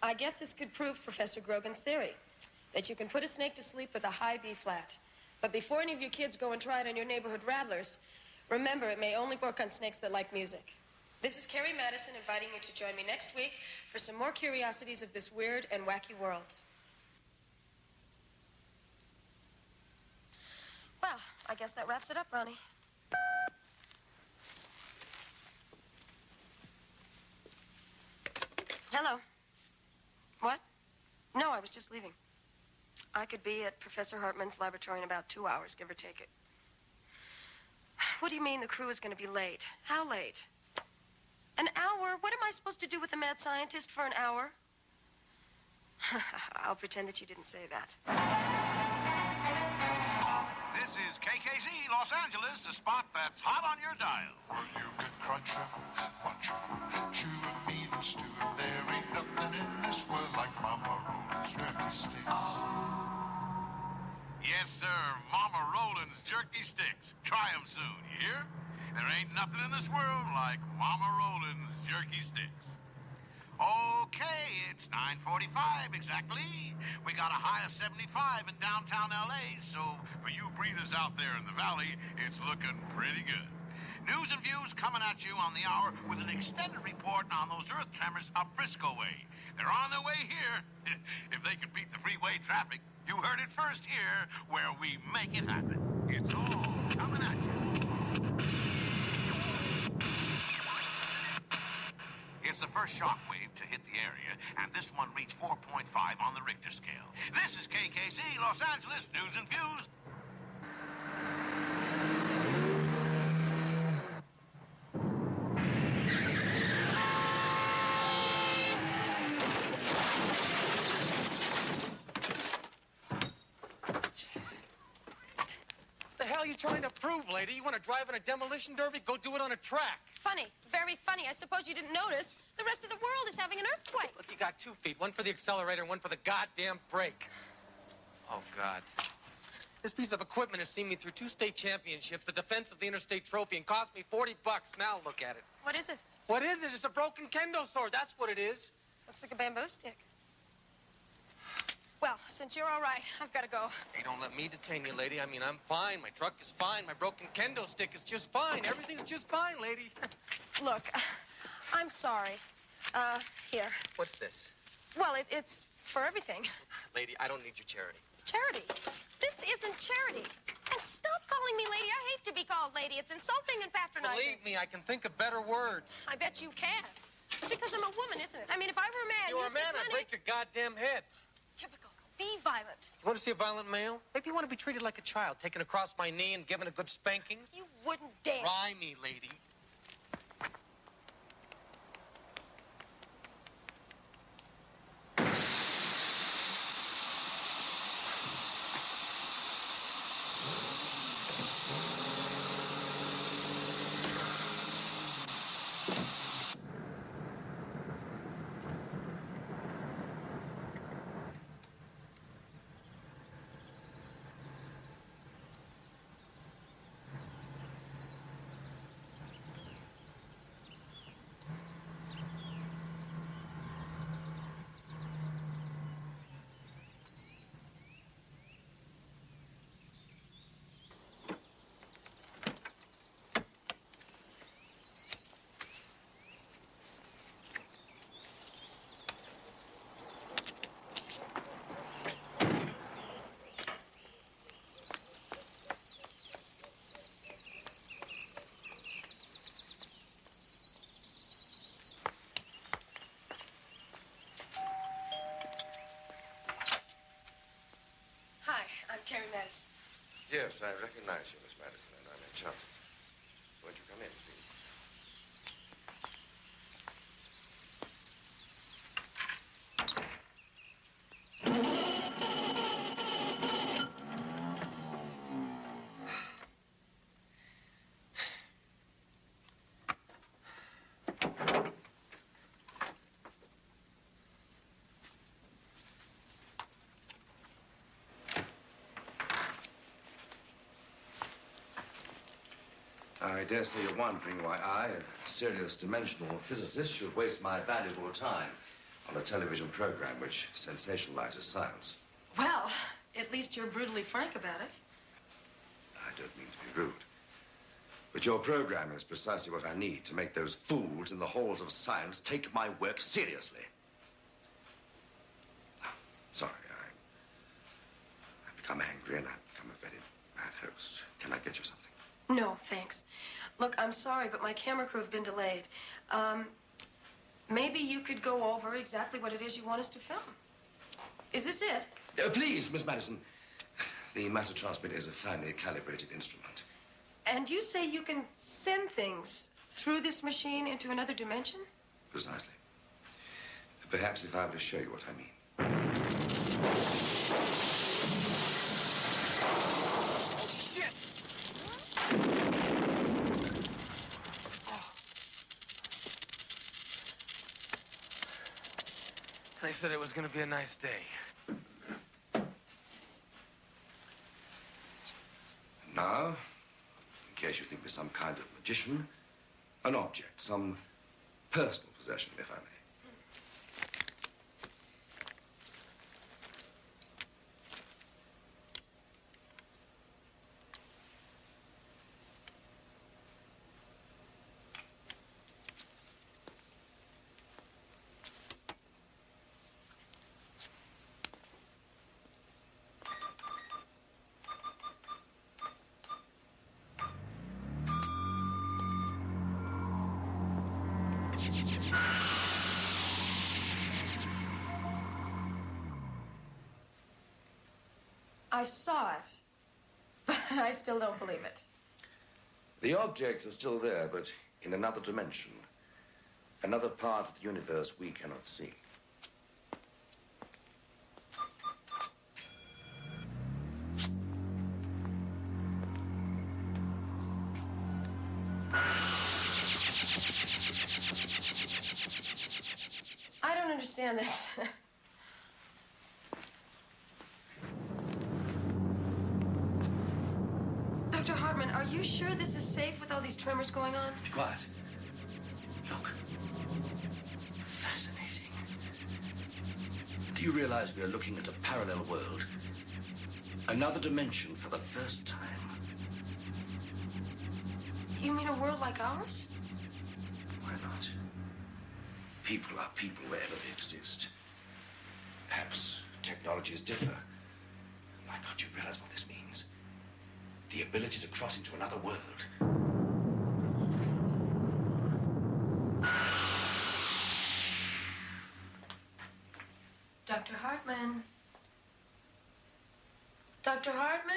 I guess this could prove Professor Grogan's theory, that you can put a snake to sleep with a high B flat. But before any of you kids go and try it on your neighborhood rattlers, remember it may only work on snakes that like music. This is Carrie Madison inviting you to join me next week for some more curiosities of this weird and wacky world. Well, I guess that wraps it up, Ronnie. Hello. What? No, I was just leaving. I could be at Professor Hartman's laboratory in about 2 hours, give or take it. What do you mean the crew is going to be late? How late? An hour? What am I supposed to do with the mad scientist for an hour? I'll pretend that you didn't say that. This is KKZ Los Angeles, the spot that's hot on your dial. Well, you can crunch it, munch it, chew and even stew it. There ain't nothing in this world like Mama Roland's jerky sticks. Yes, sir, Mama Roland's jerky sticks. Try 'em soon, you hear? There ain't nothing in this world like Mama Roland's jerky sticks. Okay, it's 9:45 exactly. We got a high of 75 in downtown L.A., so for you breathers out there in the valley, it's looking pretty good. News and views coming at you on the hour with an extended report on those earth tremors up Frisco way. They're on their way here. If they can beat the freeway traffic, you heard it first here, where we make it happen. It's all coming at you. It's the first shock wave to hit the area, and this one reached 4.5 on the Richter scale. This is KKZ Los Angeles News and Views. What the hell are you trying to prove, lady? You want to drive in a demolition derby? Go do it on a track. Funny, very funny. I suppose you didn't notice. The rest of the world is having an earthquake. Look, you got 2 feet. One for the accelerator and one for the goddamn brake. Oh, God. This piece of equipment has seen me through 2 state championships, the defense of the interstate trophy, and cost me $40. Now look at it. What is it? What is it? It's a broken kendo sword. That's what it is. Looks like a bamboo stick. Well, since you're all right, I've got to go. Hey, don't let me detain you, lady. I mean, I'm fine. My truck is fine. My broken kendo stick is just fine. Everything's just fine, lady. Look, I'm sorry. Here. What's this? Well, it's for everything. Lady, I don't need your charity. Charity? This isn't charity. And stop calling me lady. I hate to be called lady. It's insulting and patronizing. Believe me, I can think of better words. I bet you can. Because I'm a woman, isn't it? I mean, if I were a man... You were a man, I'd break your goddamn head. Typical. Be violent. You want to see a violent male? Maybe you want to be treated like a child, taken across my knee and given a good spanking? You wouldn't dare. Try me, lady. I'm Carrie Madison. Yes, I recognize you, Miss Madison, and I'm enchanted. Won't you come in, please? I dare say you're wondering why I, a serious dimensional physicist, should waste my valuable time on a television program which sensationalizes science. Well, at least you're brutally frank about it. I don't mean to be rude. But your program is precisely what I need to make those fools in the halls of science take my work seriously. Sorry, I've become angry and I've become a very bad host. Can I get you something? No, thanks. Look, I'm sorry, but my camera crew have been delayed. Maybe you could go over exactly what it is you want us to film. Is this it? Please, Miss Madison. The matter transmitter is a finely calibrated instrument. And you say you can send things through this machine into another dimension? Precisely. Perhaps if I were to show you what I mean. They said it was going to be a nice day. Now, in case you think we're some kind of magician, an object, some personal possession, if I may. I saw it, but I still don't believe it. The objects are still there, but in another dimension. Another part of the universe we cannot see. I don't understand this. Dr. Hartman, are you sure this is safe with all these tremors going on? Be quiet. Look. Fascinating. Do you realize we are looking at a parallel world? Another dimension for the first time. You mean a world like ours? Why not? People are people wherever they exist. Perhaps technologies differ. Why can't you realize what this means? The ability to cross into another world. Dr. Hartman? Dr. Hartman?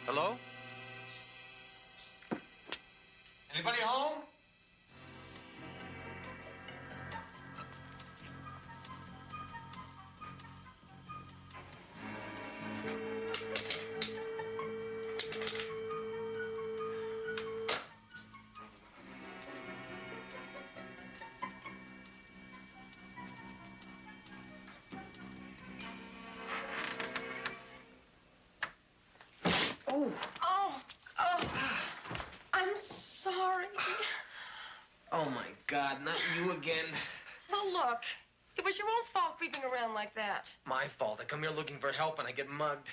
Hello? Anybody home? I'm sorry. Oh, my God, not you again. Well, look, it was your own fault creeping around like that. My fault. I come here looking for help and I get mugged.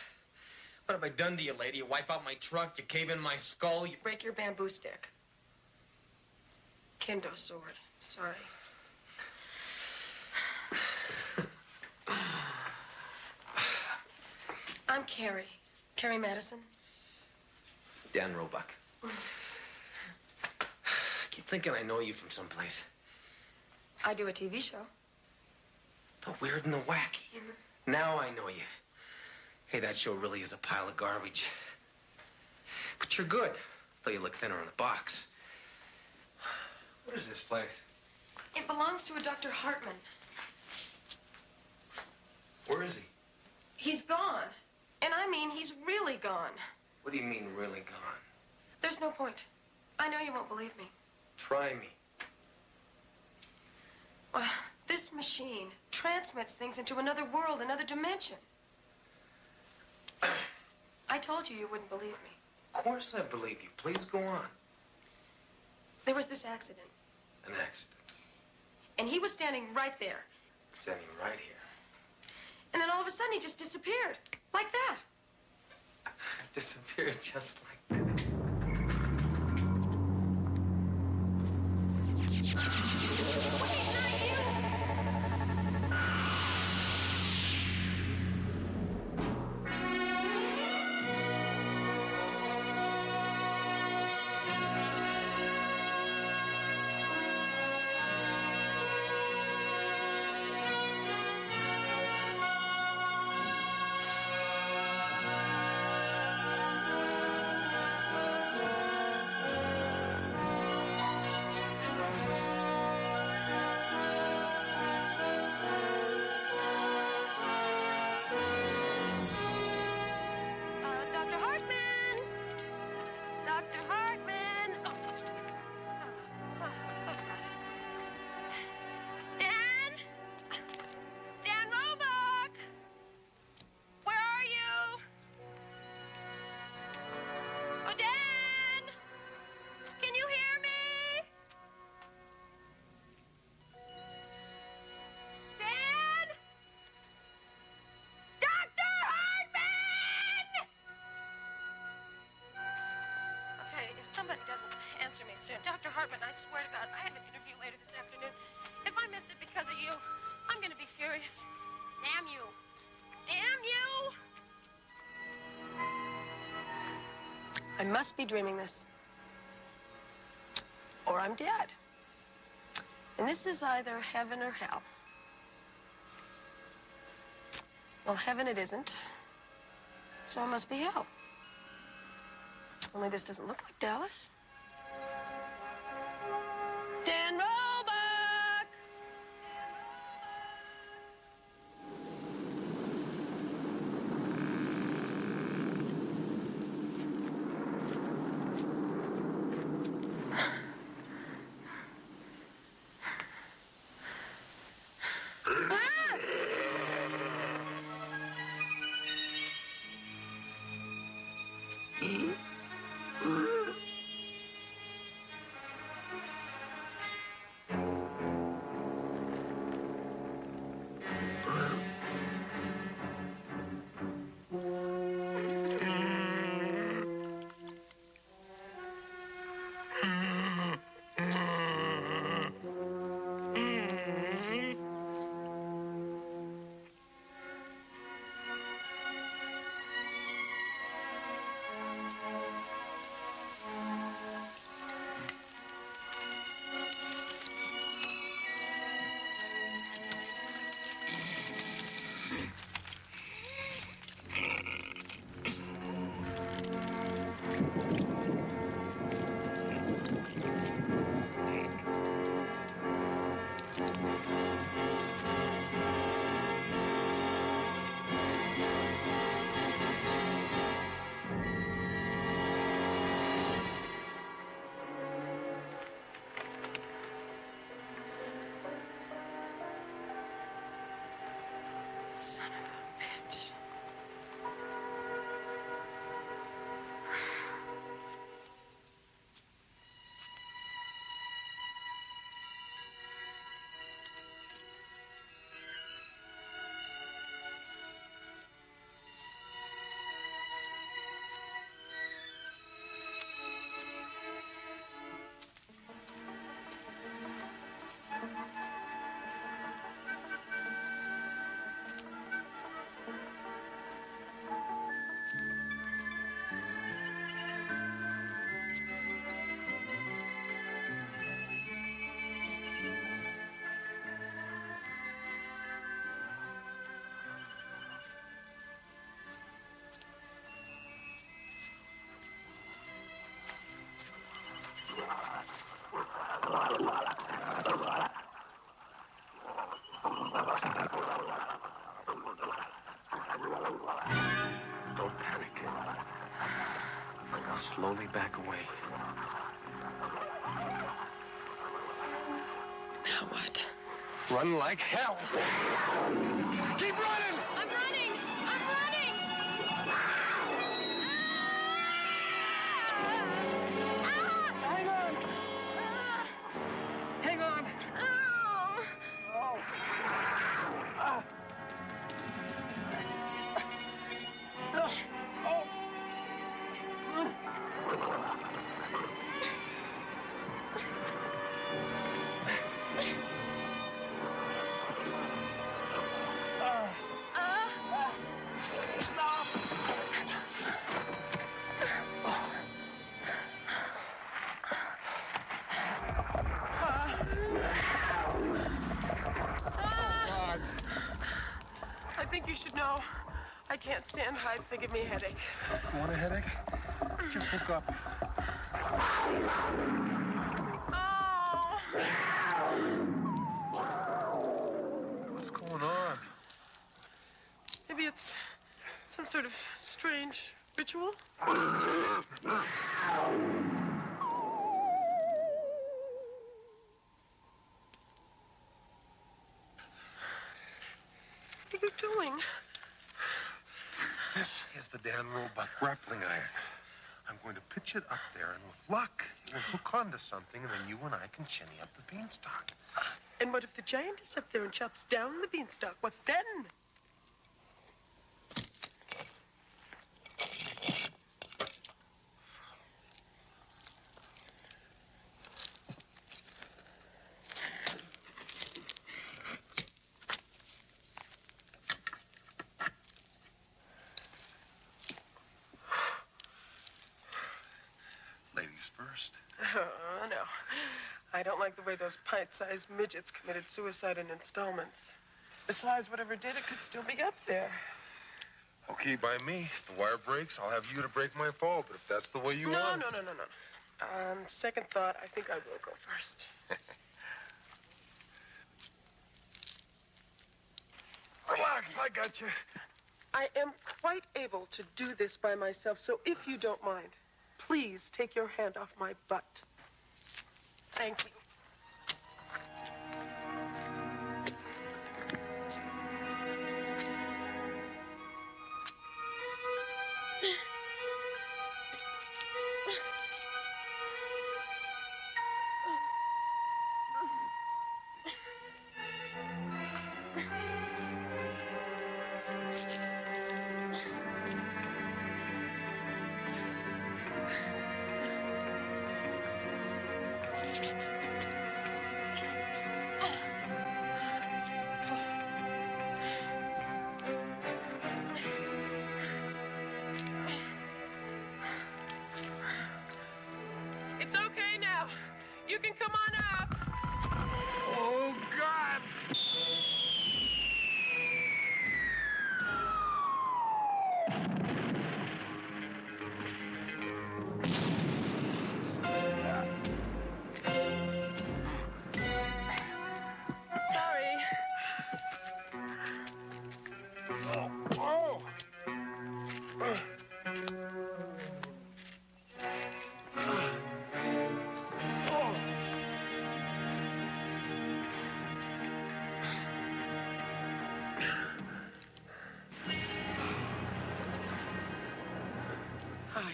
What have I done to you, lady? You wipe out my truck, you cave in my skull, you... Break your bamboo stick. Kendo sword. Sorry. I'm Carrie. Carrie Madison. Dan Roebuck. I keep thinking I know you from someplace. I do a TV show. The weird and the wacky. Now I know you. Hey, that show really is a pile of garbage. But you're good, though you look thinner in a box. What is this place? It belongs to a Dr. Hartman. Where is he? He's gone. And I mean, he's really gone. What do you mean, really gone? There's no point. I know you won't believe me. Try me. Well, this machine transmits things into another world, another dimension. I told you you wouldn't believe me. Of course I believe you. Please go on. There was this accident, An accident. and he was standing right there. Standing right here. And then all of a sudden, he just disappeared. Like that. Disappeared just like that. Dr. Hartman! Dr. Hartman! Oh. Oh, God. Dan? Dan Roebuck! Where are you? Oh, Dan! Can you hear me? Dan? Dr. Hartman! I'll tell you, if somebody doesn't answer me soon, Dr. Hartman, I swear to God, I have an interview later this afternoon. If I miss it because of you, I'm going to be furious. Damn you. Damn you! I must be dreaming this. Or I'm dead. And this is either heaven or hell. Well, heaven it isn't. So it must be hell. Only this doesn't look like Dallas. Dan Roebuck! slowly back away. Now what? Run like hell. Keep running! I'm running! I'm running! Hang on! Hang on! I think you should know. I can't stand heights. They give me a headache. You want a headache? Just look up. Oh! What's going on? Maybe it's some sort of strange ritual. What are you doing? This is the Dan Roebuck grappling iron. I'm going to pitch it up there, and with luck, it will hook onto something, and then you and I can shinny up the beanstalk. And what if the giant is up there and chops down the beanstalk? What then? Ladies first. Oh, no. I don't like the way those pint-sized midgets committed suicide in installments. Besides, whatever did it could still be up there. Okay, by me. If the wire breaks, I'll have you to break my fall, but if that's the way you No, want... no. Second thought, I think I will go first. Relax, I got you. I am quite able to do this by myself, so if you don't mind, please take your hand off my butt. Thank you. It's okay now. You can come on up. Oh, God! Sorry. Oh! Hi.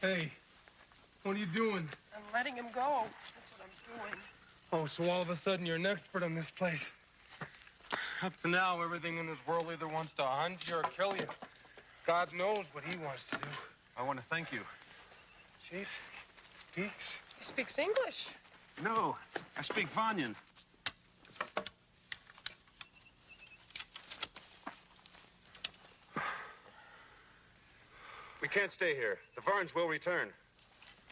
Hey, what are you doing? I'm letting him go. That's what I'm doing. Oh, so all of a sudden you're an expert on this place. Up to now, everything in this world either wants to hunt you or kill you. God knows what he wants to do. I want to thank you. See, speaks. He speaks English. No, I speak Vanyan. We can't stay here. The Varns will return.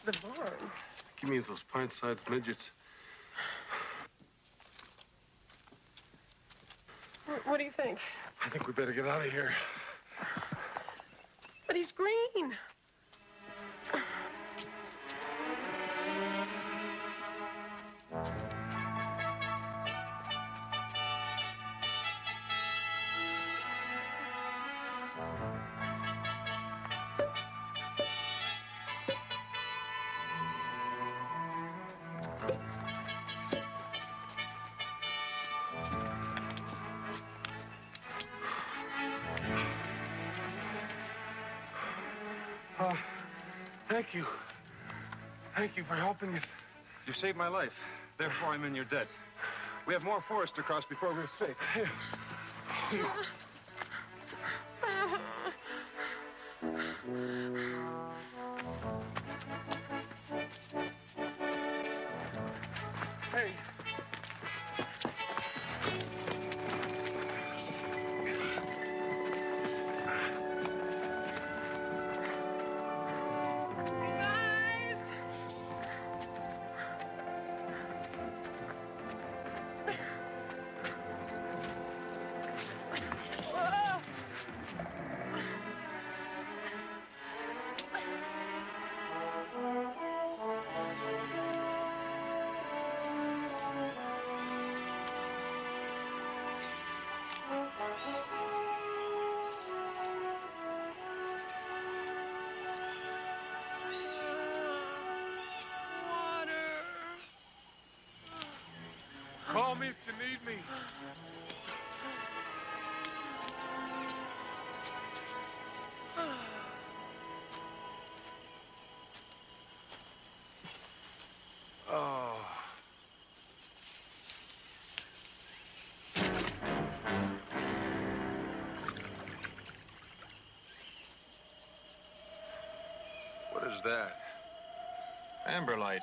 The Varns? He means those pint-sized midgets. What do you think? I think we better get out of here. But he's green. Thank you. Thank you for helping us. You saved my life. Therefore, I'm in your debt. We have more forest to cross before we're safe. Hey. Call me if you need me. Oh. What is that? Amber light.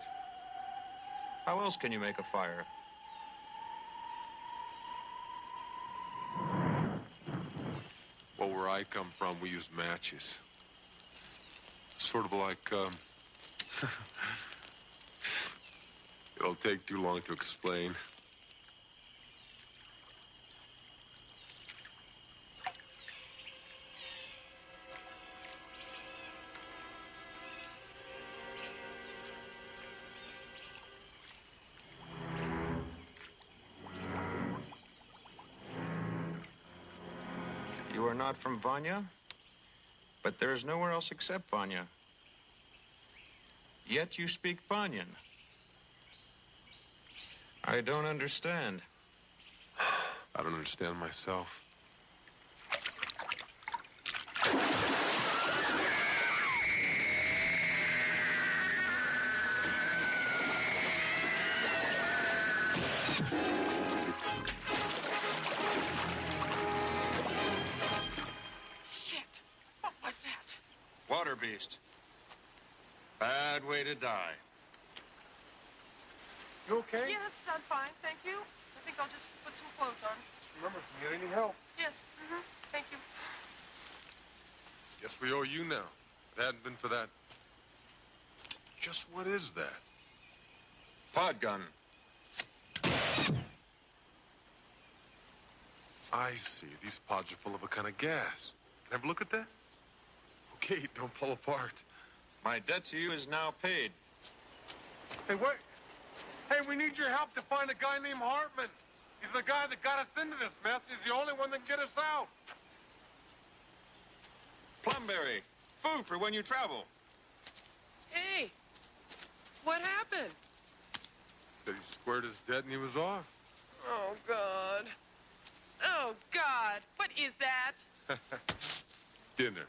How else can you make a fire? Well, where I come from, we use matches. Sort of like, it'll take too long to explain. You are not from Vanya, but there is nowhere else except Vanya. Yet you speak Vanyan. I don't understand. I don't understand myself. Shit! What was that? Water beast. Bad way to die. You okay? Yes, I'm fine, thank you. I think I'll just put some clothes on. Remember, if you need any help. Yes, thank you. Guess we owe you now. If it hadn't been for that. Just what is that? Pod gun. I see. These pods are full of a kind of gas. Can I have a look at that? Okay, don't fall apart. My debt to you is now paid. Hey, wait. Hey, we need your help to find a guy named Hartman. He's the guy that got us into this mess. He's the only one that can get us out. Plumberry. Food for when you travel. Hey, what happened? Said he squared his debt and he was off. Oh, God. Oh, God. What is that? Dinner.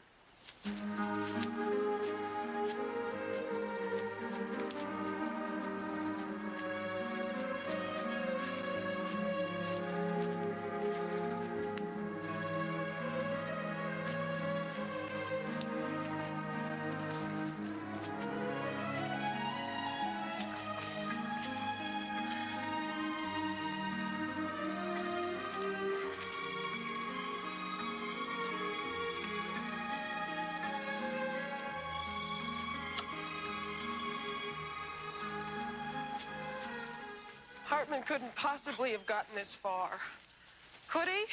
Hartman couldn't possibly have gotten this far. Could he?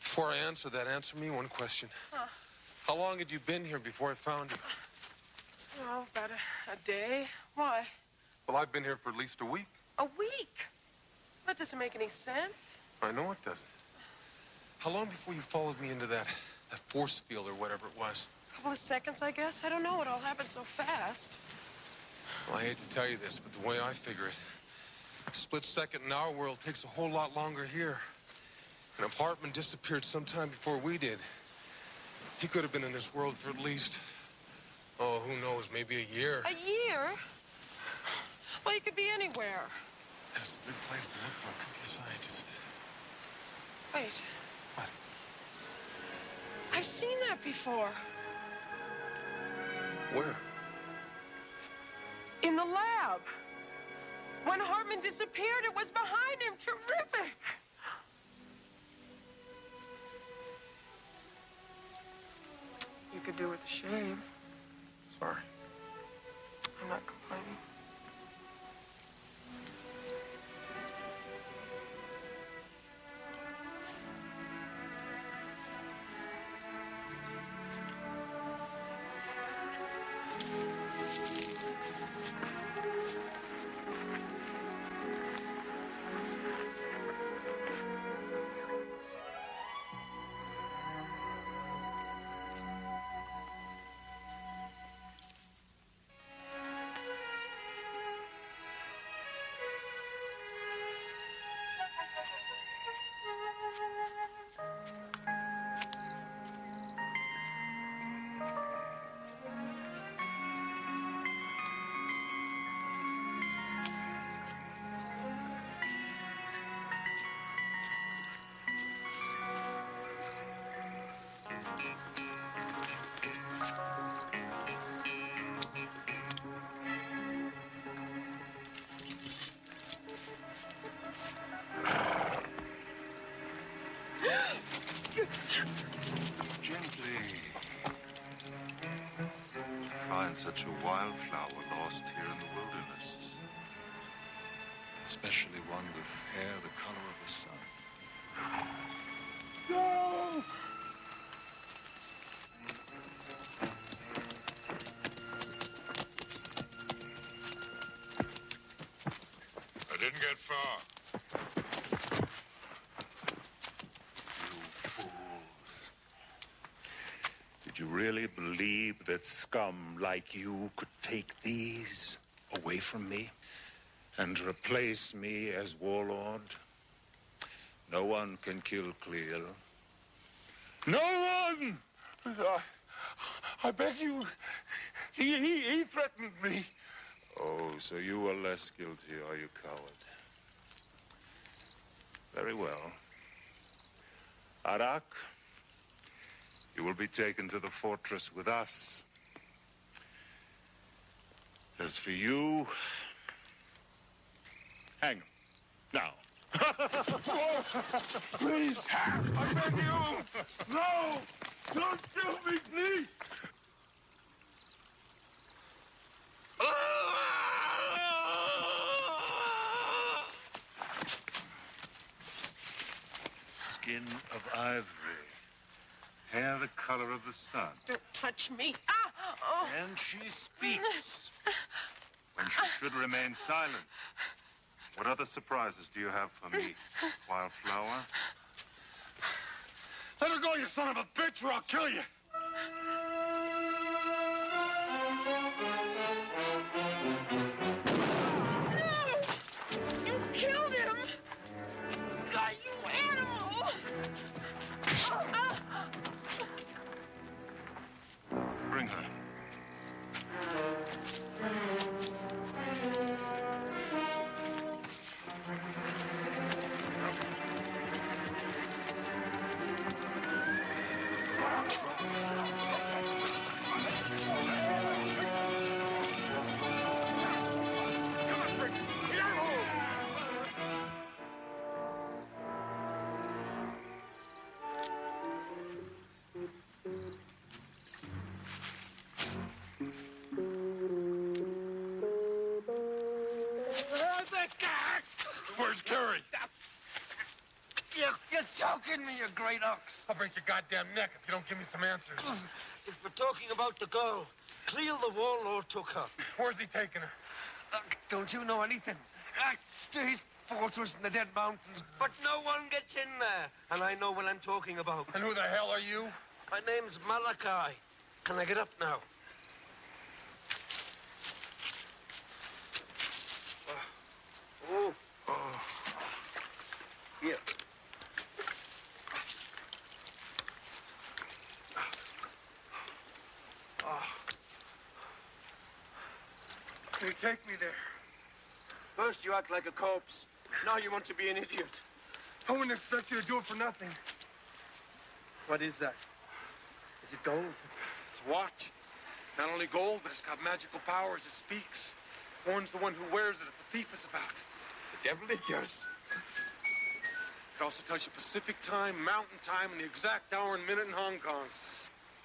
Before I answer that, answer me one question. Huh. How long had you been here before I found you? Oh, about a day. Why? Well, I've been here for at least a week. A week? That doesn't make any sense. I know it doesn't. How long before you followed me into that force field or whatever it was? A couple of seconds, I guess. I don't know. It all happened so fast. Well, I hate to tell you this, but the way I figure it, a split second in our world takes a whole lot longer here. And if Hartman disappeared sometime before we did, he could have been in this world for at least Oh, who knows? Maybe a year. A year? Well, you could be anywhere. That's a good place to look for a cookie scientist. Wait. What? I've seen that before. Where? In the lab. When Hartman disappeared, it was behind him. Terrific. You could do with a shave. Sorry. I'm not complaining. Gently. Find such a wildflower lost here in the wilderness. Especially one with hair the color of the sun. No! I didn't get far. You fools. Did you really believe that scum like you could take these away from me and replace me as warlord? No one can kill Cleo. No one! I beg you. He threatened me. Oh, so you are less guilty, are you, coward? Very well. Arak, you will be taken to the fortress with us. As for you, hang him. Now. Please, I beg you. No! Don't kill me, please. Skin of ivory. Hair the color of the sun. Don't touch me. Ah! Oh. And she speaks when she should remain silent. What other surprises do you have for me, Wildflower? Let her go, you son of a bitch, or I'll kill you. No! You killed him! God, you animal! Bring her. Where's Carrie? You're choking me, you great ox. I'll break your goddamn neck if you don't give me some answers. If we're talking about the girl, Cleo the warlord took her. Where's he taking her? Don't you know anything? To his fortress in the Dead Mountains. But no one gets in there. And I know what I'm talking about. And who the hell are you? My name's Malachi. Can I get up now? Oh. Here. take me there? First you act like a corpse. Now you want to be an idiot. I wouldn't expect you to do it for nothing. What is that? Is it gold? It's a watch. Not only gold, but it's got magical powers. It speaks. Warns the one who wears it if a thief is about. The devil it does. It also tells you Pacific time, mountain time, and the exact hour and minute in Hong Kong.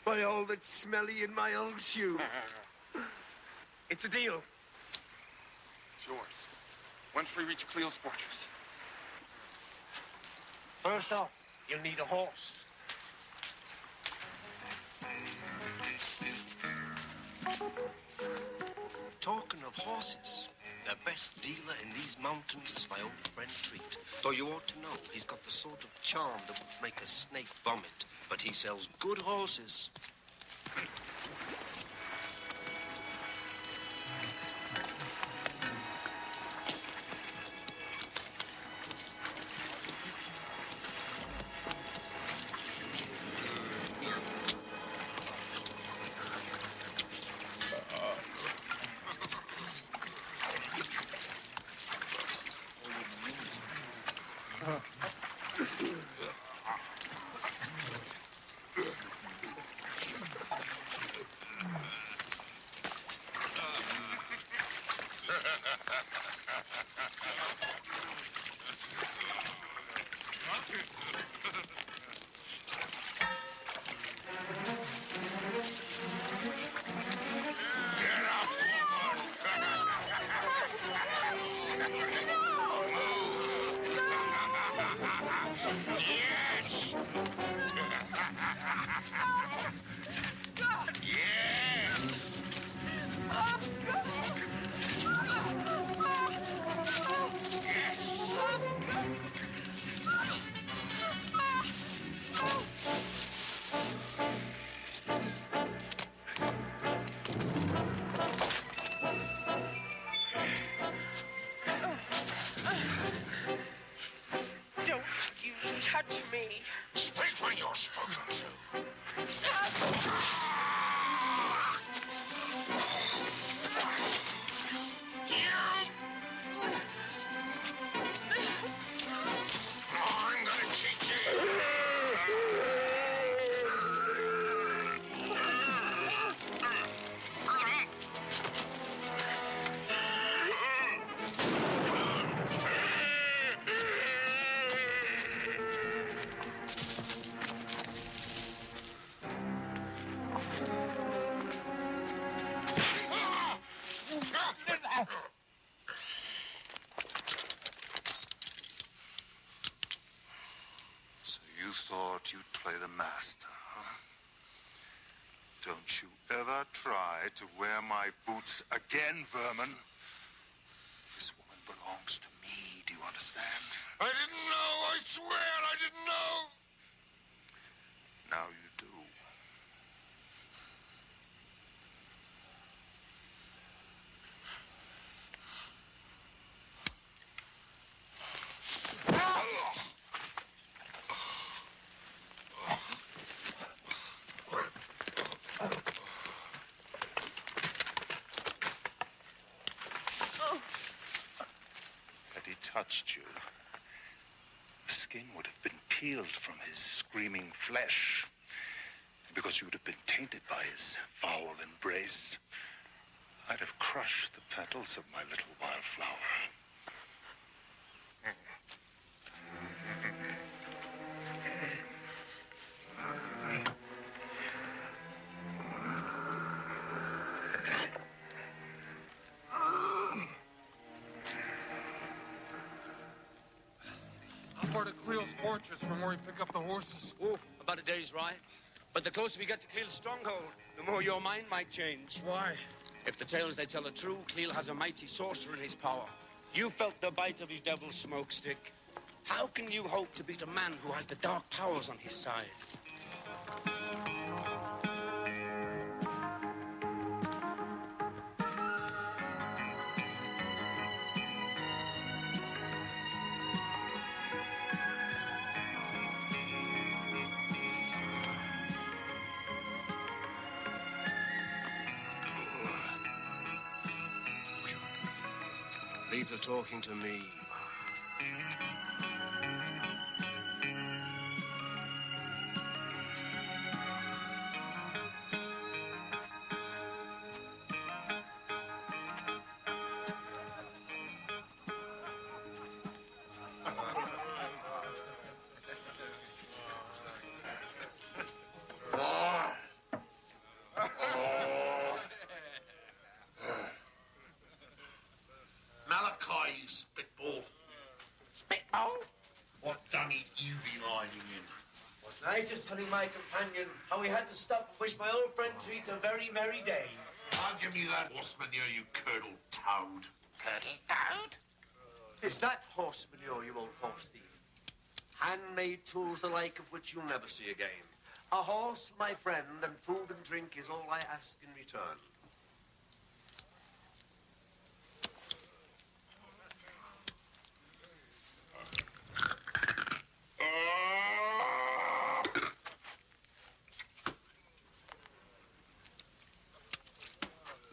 By all that's smelly in my old shoe. It's a deal. It's yours. Once we reach Cleo's fortress. First off, you'll need a horse. Talking of horses, the best dealer in these mountains is my old friend Treat. Though you ought to know, he's got the sort of charm that would make a snake vomit. But he sells good horses. Yes! Yes! Yes! Don't you touch me. Speak when you're spoken to. I'm gonna teach you. So you thought you'd play the master, huh? Don't you ever try to wear my boots again, vermin. This woman belongs to me, do you understand? I didn't know, I swear I didn't know. Now you do. Had he touched you, the skin would have been peeled from his screaming flesh, because you would have been tainted by his foul embrace. I'd have crushed the petals of my little wildflower. How far to Cleo's fortress from where we pick up the horses? Oh, about a day's ride. But the closer we get to Cleel's stronghold, the more your mind might change. Why? If the tales they tell are true, Cleel has a mighty sorcerer in his power. You felt the bite of his devil's smoke stick. How can you hope to beat a man who has the dark powers on his side? People are talking to me. Malachi, you spitball. Spitball? What dunny you be hiding in? I just telling my companion how we had to stop and wish my old friend Tweet a very merry day. I'll give you that horse manure, you curdled toad. Turtle toad? Is that horse manure, you old horse thief? Handmade tools the like of which you'll never see again. A horse, my friend, and food and drink is all I ask in return.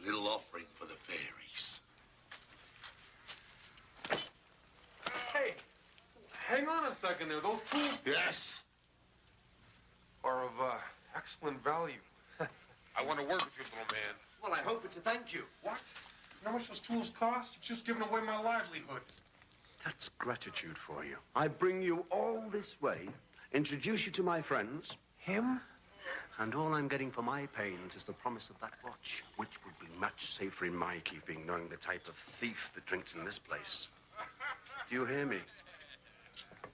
Little offering for the fairies. Hey, hang on a second there. Those tools Yes. are of excellent value. I want to work with you, little man. Well, I hope it's a thank you. What? You know how much those tools cost? You've just given away my livelihood. That's gratitude for you. I bring you all this way, introduce you to my friends, him, and all I'm getting for my pains is the promise of that watch, which would be much safer in my keeping, knowing the type of thief that drinks in this place. Do you hear me?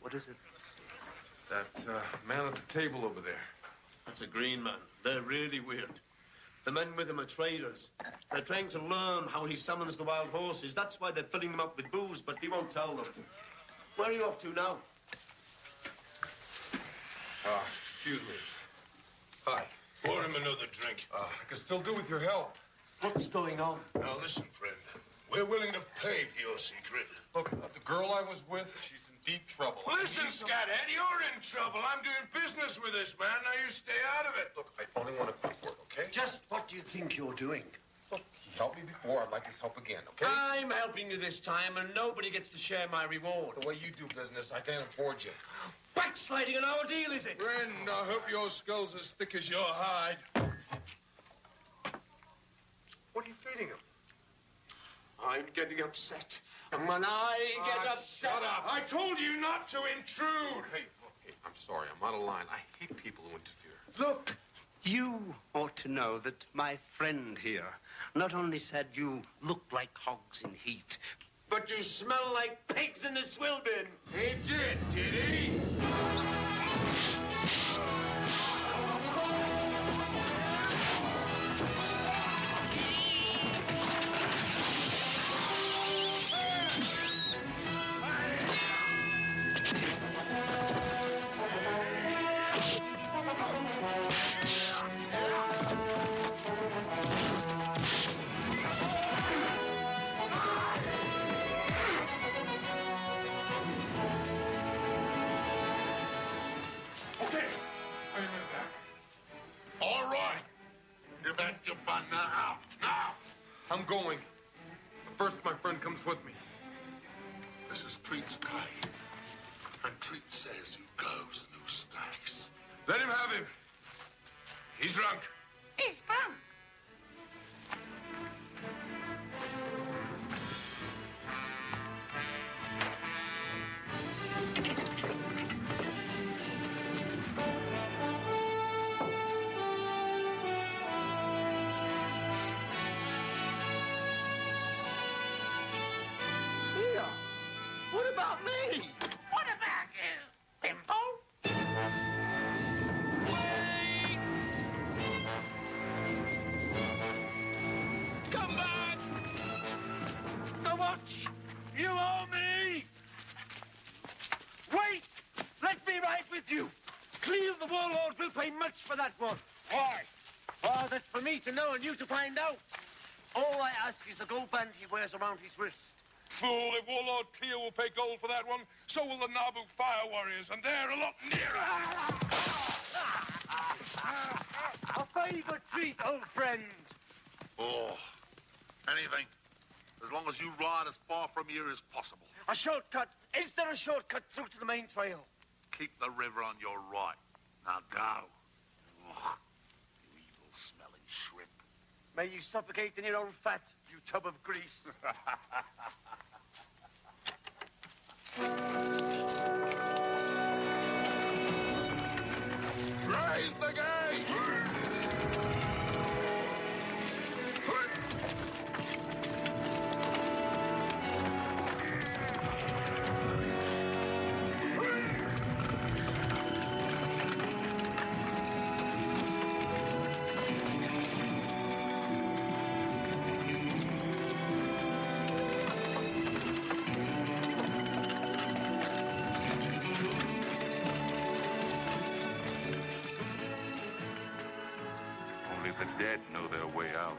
What is it? That man at the table over there. That's a green man. They're really weird. The men with him are traders. They're trying to learn how he summons the wild horses. That's why they're filling them up with booze, but he won't tell them. Where are you off to now? Excuse me. Hi. Pour him another drink. I can still do with your help. What's going on? Now listen, friend. We're willing to pay for your secret. Look, the girl I was with, she's in deep trouble. Listen, Scathead, you're in trouble. I'm doing business with this man. Now you stay out of it. Look, I only want to quick word, okay? Just what do you think you're doing? Look, he helped me before. I'd like his help again, okay? I'm helping you this time, and nobody gets to share my reward. The way you do business, I can't afford you. Backsliding on our deal, is it? Friend, I hope your skull's as thick as your hide. What are you feeding him? I'm getting upset. And when I get upset... Shut up. I told you not to intrude. Hey, look, hey, I'm sorry. I'm out of line. I hate people who interfere. Look, you ought to know that my friend here not only said you look like hogs in heat, But you smell like pigs in the swill bin. He did he? I'm going. But first, my friend comes with me. This is Treat's cave. And Treat says who goes and who stays. Let him have him. He's drunk. He's drunk. What about me? What about you, Pimple? Wait! Come back! The watch! You owe me! Wait! Let me ride with you! Cleve the warlord will pay much for that one. Why? Oh, that's for me to know and you to find out. All I ask is the gold band he wears around his wrist. Fool, if Warlord Cleo will pay gold for that one, so will the Naboo fire warriors, and they're a lot nearer. A favor treat, old friend. Oh, anything. as long as you ride as far from here as possible. A shortcut? Is there a shortcut through to the main trail? Keep the river on your right. Now go. Ugh, you evil-smelling shrimp. May you suffocate in your own fat, you tub of grease. Raise the gate! Only the dead know their way out.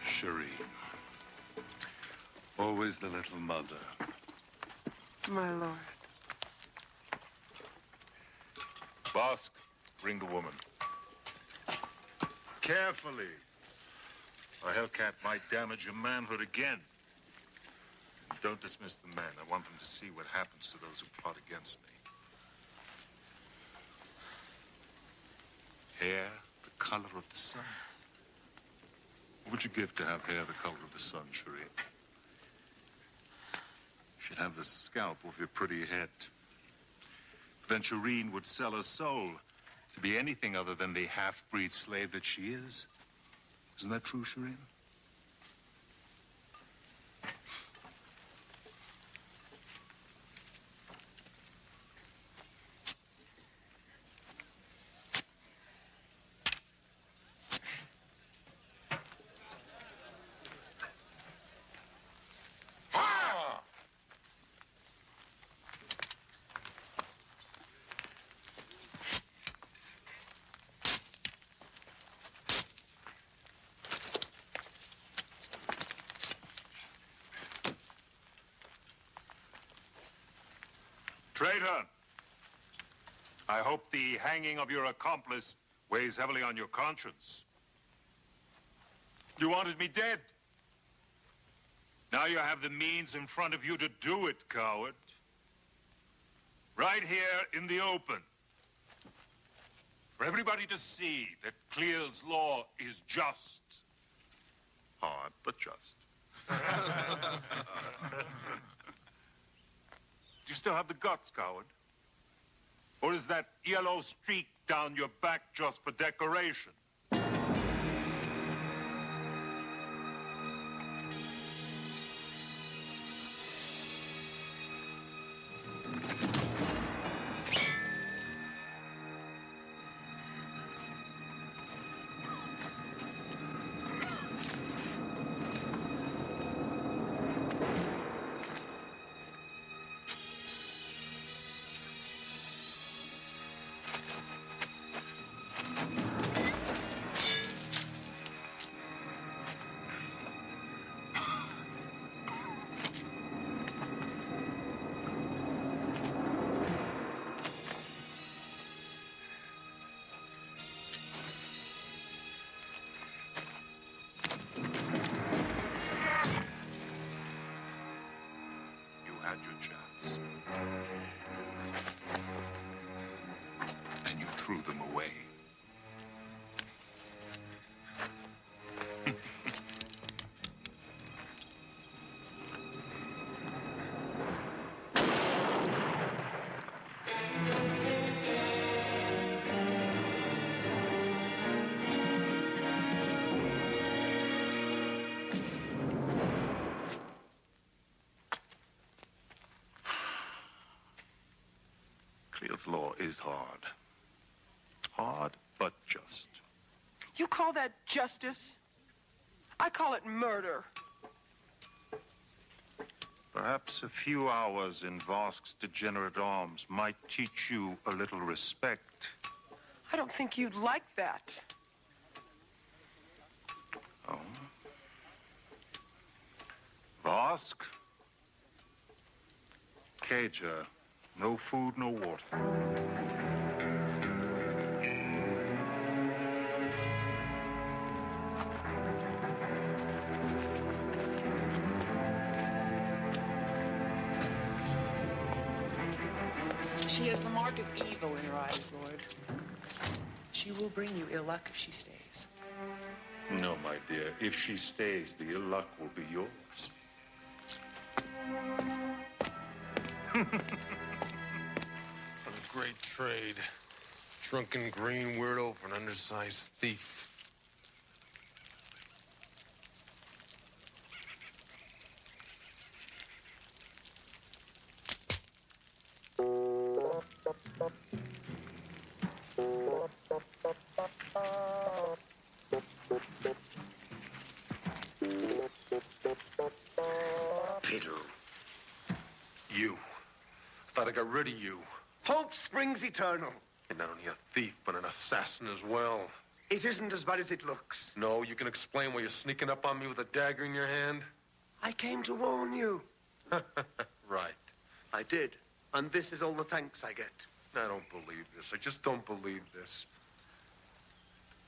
Cherie. Always the little mother. My lord. Bosk, bring the woman. Carefully. A hellcat might damage your manhood again. And don't dismiss the men. I want them to see what happens to those who plot against me. Hair the color of the sun. What would you give to have hair the color of the sun, Cherie? She'd have the scalp of your pretty head. Then Shireen would sell her soul to be anything other than the half-breed slave that she is. Isn't that true, Shireen? Traitor! I hope the hanging of your accomplice weighs heavily on your conscience. You wanted me dead. Now you have the means in front of you to do it, coward. Right here in the open. For everybody to see that Clear's law is just. Hard, but just. Do you still have the guts, coward? Or is that yellow streak down your back just for decoration? Had your chance. And you threw them away. Bailiff's law is hard. Hard, but just. You call that justice? I call it murder. Perhaps a few hours in Vosk's degenerate arms might teach you a little respect. I don't think you'd like that. Oh? Vosk? Cager. No food, no water. She has the mark of evil in her eyes, Lord. She will bring you ill luck if she stays. No, my dear. If she stays, the ill luck will be yours. What a great trade. Drunken green weirdo for an undersized thief. Pedro. You. Thought I got rid of you. Hope springs eternal. You're not only a thief, but an assassin as well. It isn't as bad as it looks. No, you can explain why you're sneaking up on me with a dagger in your hand? I came to warn you. Right. I did. And this is all the thanks I get. I don't believe this. I just don't believe this.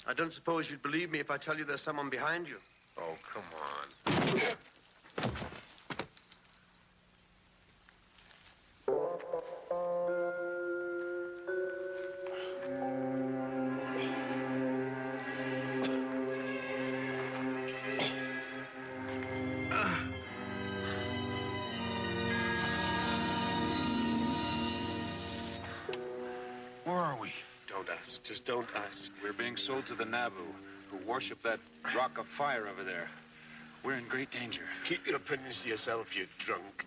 I don't suppose you'd believe me if I tell you there's someone behind you. Oh, come on. Where are we? Don't ask. Just don't ask. We're being sold to the Nabu, who worship that rock of fire over there. We're in great danger. Keep your opinions to yourself, you drunk.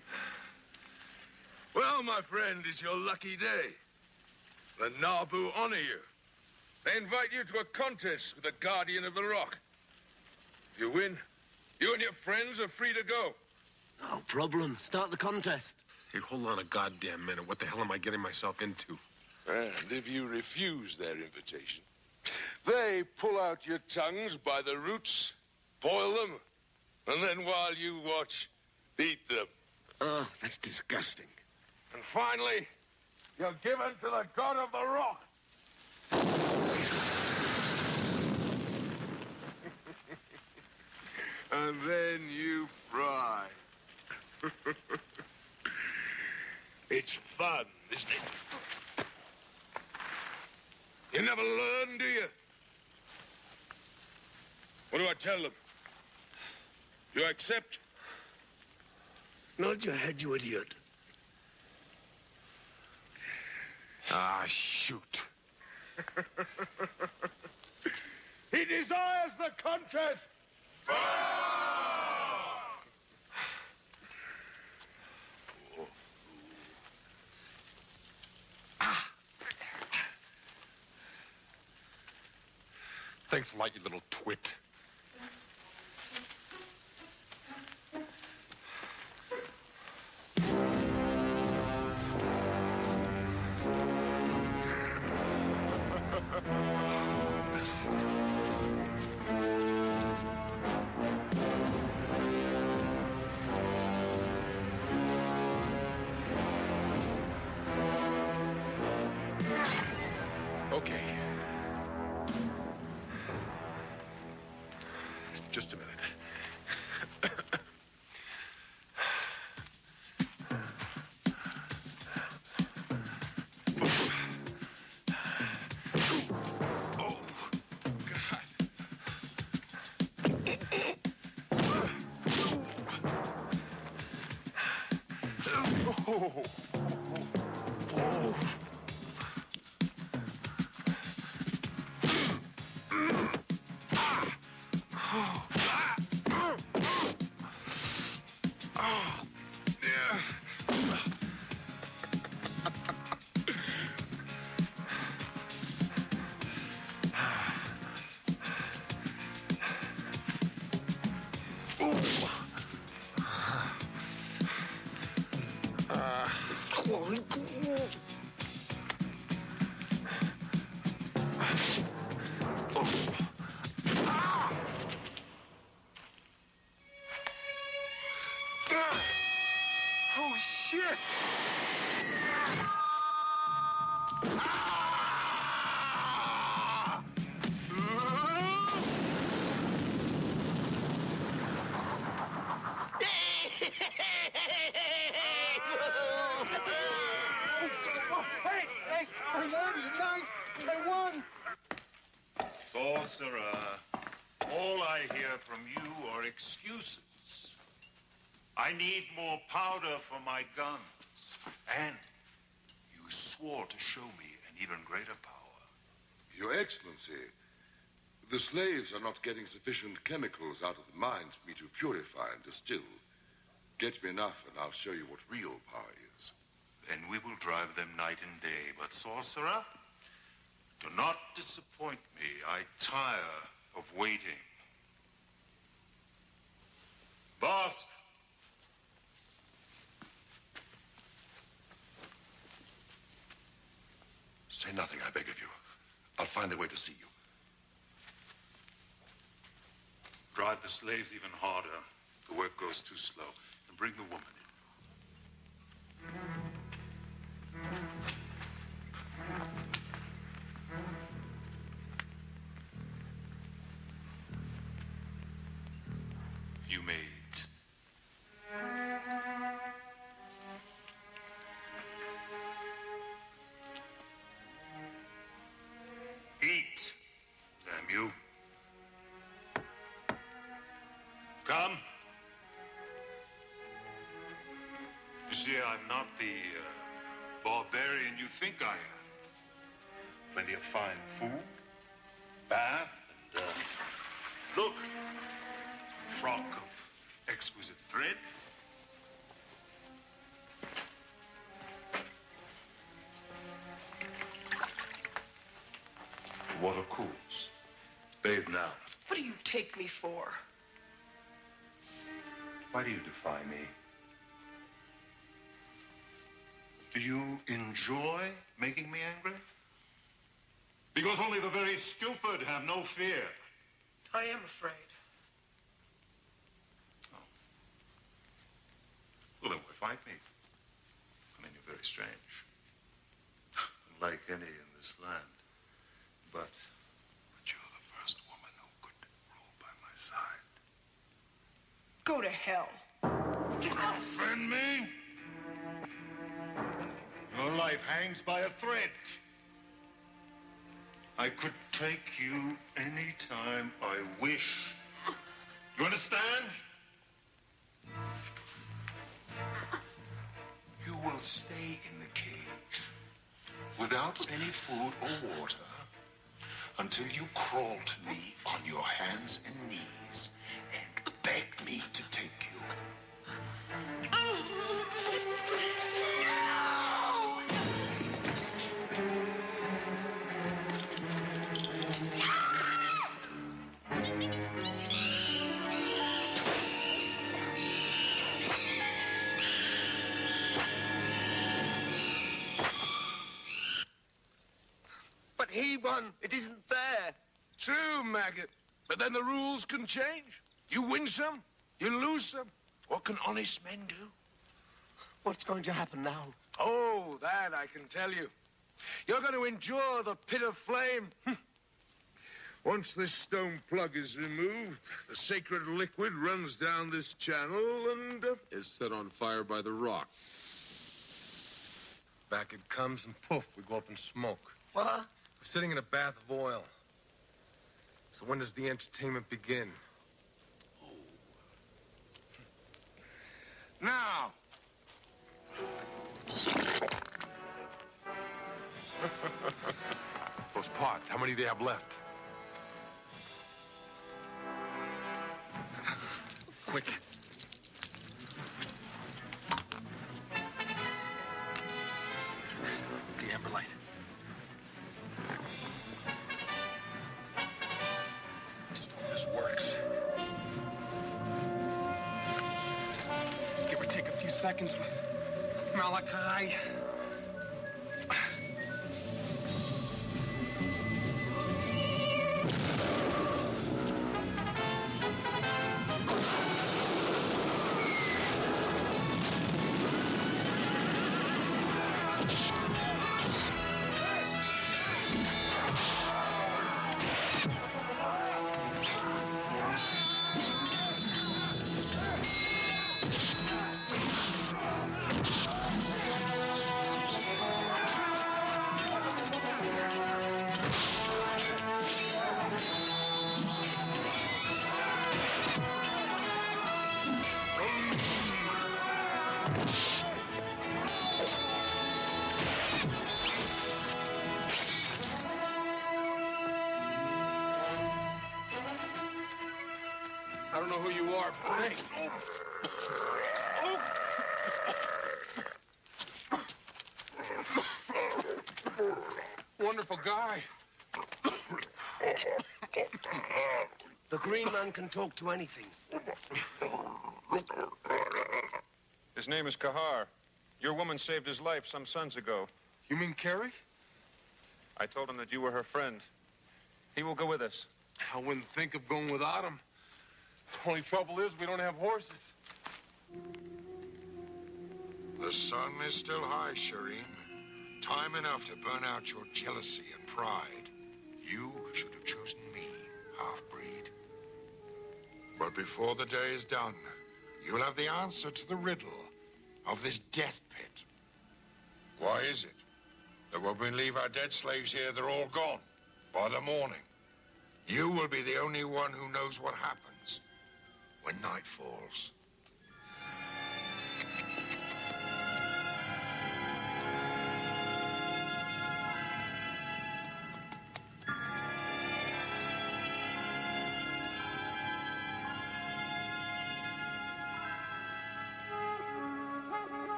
Well, my friend, it's your lucky day. The Nabu honor you. They invite you to a contest with the Guardian of the Rock. If you win, you and your friends are free to go. No problem. Start the contest. Hey, hold on a goddamn minute. What the hell am I getting myself into? And if you refuse their invitation, they pull out your tongues by the roots, boil them, and then while you watch, eat them. Oh, that's disgusting. And finally, you're given to the God of the Rock. And then you fry. It's fun, isn't it? You never learn, do you? What do I tell them? You accept? Nod your head, you idiot. Ah, shoot. He desires the contest. Thanks a lot, you little twit. Okay. Just a minute. Oh, God. Oh. Oh. Oh, shit! Hey, I won tonight. I won. Sorcerer, all I hear from you are excuses. I need more powder for my guns. And you swore to show me an even greater power. Your Excellency, the slaves are not getting sufficient chemicals out of the mines for me to purify and distill. Get me enough, and I'll show you what real power is. Then we will drive them night and day. But, sorcerer, do not disappoint me. I tire of waiting. Boss! Say nothing, I beg of you. I'll find a way to see you. Drive the slaves even harder. The work goes too slow. And bring the woman in. You may eat. Eat, damn you. Come. You see, I'm not the barbarian you think I am. Plenty of fine food, bath, and, look, frock of exquisite thread. The water cools. Bathe now. What do you take me for? Why do you defy me? Do you enjoy making me angry? Because only the very stupid have no fear. I am afraid. Oh. Well, then why fight me? I mean, you're very strange. Unlike any in this land. But you're the first woman who could rule by my side. Go to hell. Offend me? Your life hangs by a thread. I could take you any time I wish. You understand? You will stay in the cage without any food or water until you crawl to me on your hands and knees and beg me to take you. But he won. It isn't fair. True, maggot. But then the rules can change. You win some, you lose some. What can honest men do? What's going to happen now? Oh, that I can tell you. You're going to endure the pit of flame. Once this stone plug is removed, the sacred liquid runs down this channel and is set on fire by the rock. Back it comes and poof, we go up in smoke. What? We're sitting in a bath of oil. So when does the entertainment begin? Now! Those pots, how many do they have left? Quick. The amber light. Just hope this works. Give or take a few seconds. Malachi. Hey. Wonderful guy. The Green Man can talk to anything. His name is Kahar. Your woman saved his life some suns ago. You mean Carrie? I told him that you were her friend. He will go with us. I wouldn't think of going without him. The only trouble is we don't have horses. The sun is still high, Shireen. Time enough to burn out your jealousy and pride. You should have chosen me, half-breed. But before the day is done, you'll have the answer to the riddle of this death pit. Why is it that when we leave our dead slaves here, they're all gone by the morning? You will be the only one who knows what happens when night falls.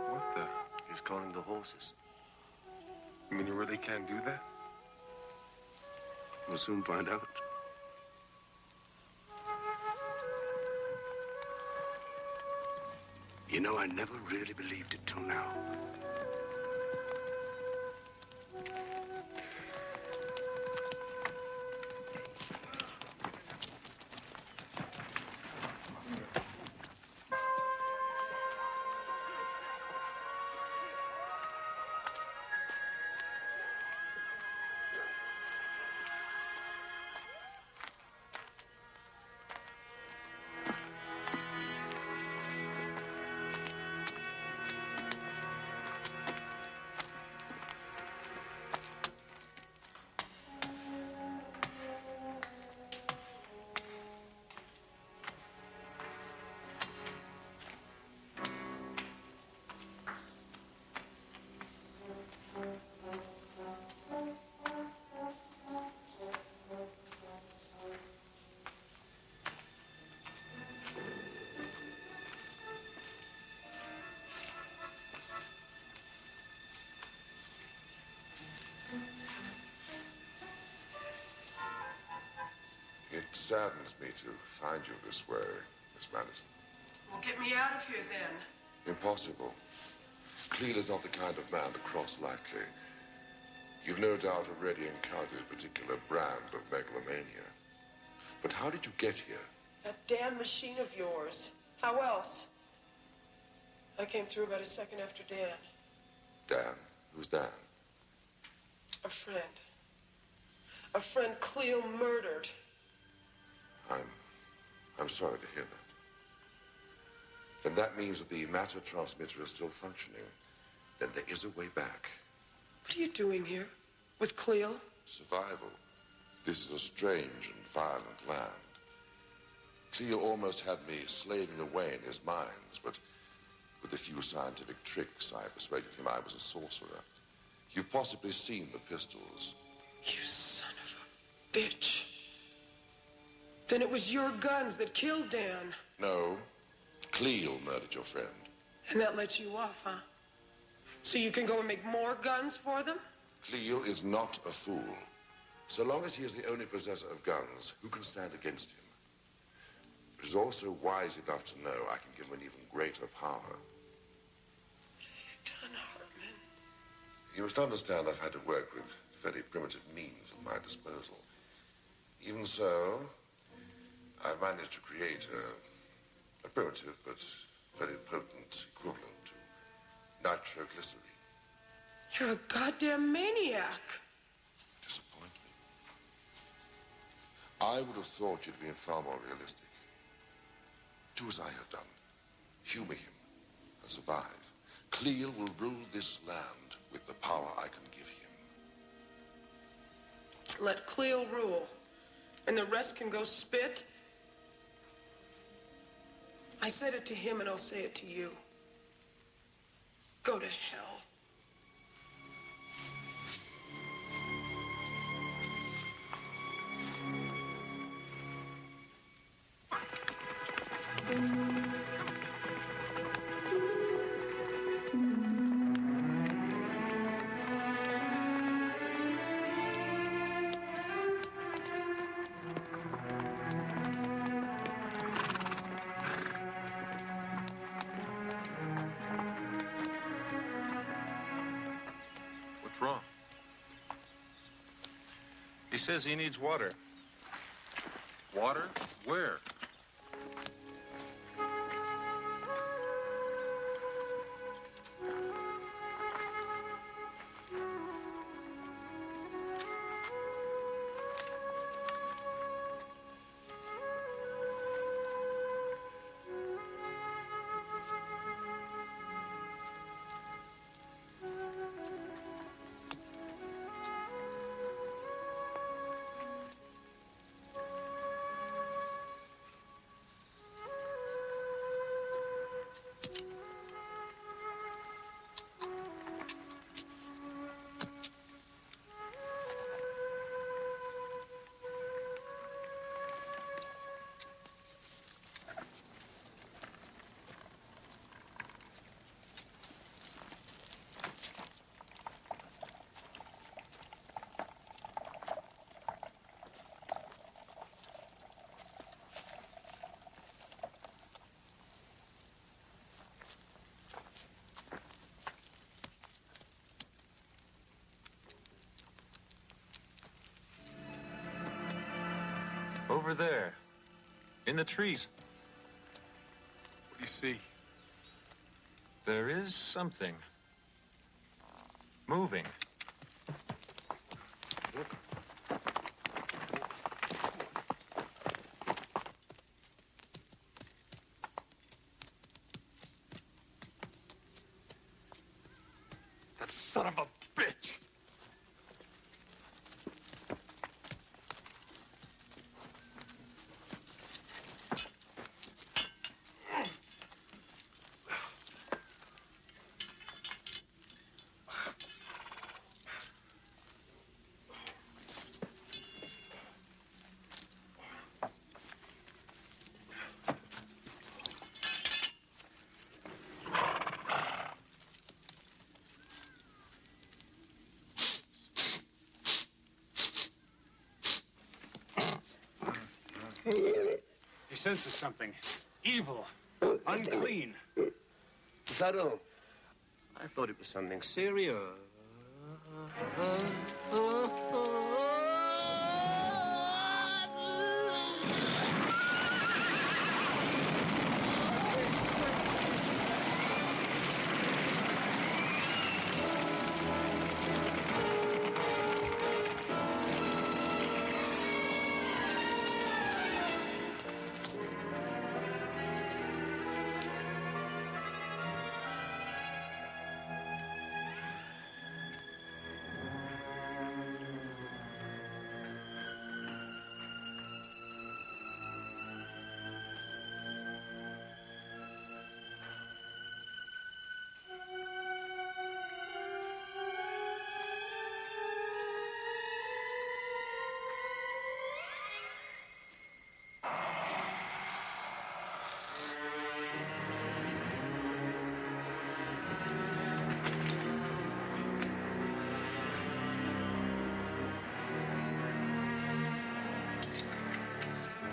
What the? He's calling the horses. You mean you really can't do that? We'll soon find out. You know, I never really believed it till now. It saddens me to find you this way, Miss Madison. Well, get me out of here then. Impossible. Cleel is not the kind of man to cross lightly. You've no doubt already encountered a particular brand of megalomania. But how did you get here? That damn machine of yours. How else? I came through about a second after Dan. Dan? Who's Dan? A friend. A friend Cleo murdered. I'm sorry to hear that. Then that means that the matter transmitter is still functioning. Then there is a way back. What are you doing here? With Cleo? Survival. This is a strange and violent land. Cleo almost had me slaving away in his mines, but with a few scientific tricks, I persuaded him I was a sorcerer. You've possibly seen the pistols. You son of a bitch. Then it was your guns that killed Dan. No. Cleo murdered your friend. And that lets you off, huh? So you can go and make more guns for them? Cleo is not a fool. So long as he is the only possessor of guns, who can stand against him? But he's also wise enough to know I can give him an even greater power. What have you done, Hartman? You must understand I've had to work with very primitive means at my disposal. Even so, I've managed to create a primitive but very potent equivalent to nitroglycerin. You're a goddamn maniac. Disappoint me. I would have thought you'd been far more realistic. Do as I have done. Humor him and survive. Cleo will rule this land with the power I can give him. Let Cleo rule, and the rest can go spit. I said it to him, and I'll say it to you. Go to hell. What's wrong? He says he needs water. Water? Where? Over there. In the trees. What do you see? There is something. Moving. That son of a bitch! He senses something. Evil. Unclean. Is that all? I thought it was something serious.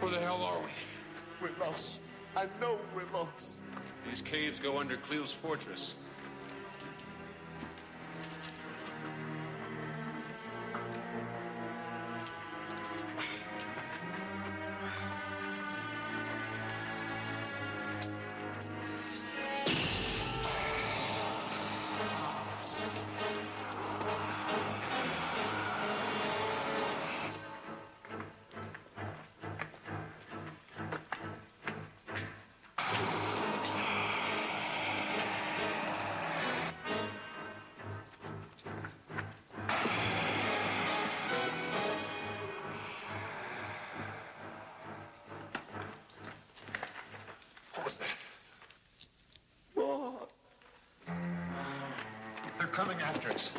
Where the hell are we? We're lost. I know we're lost. These caves go under Cleo's fortress. What was that? What? They're coming after us.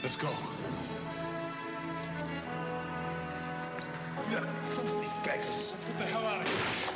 Let's go. Yeah, filthy beggars. Get the hell out of here.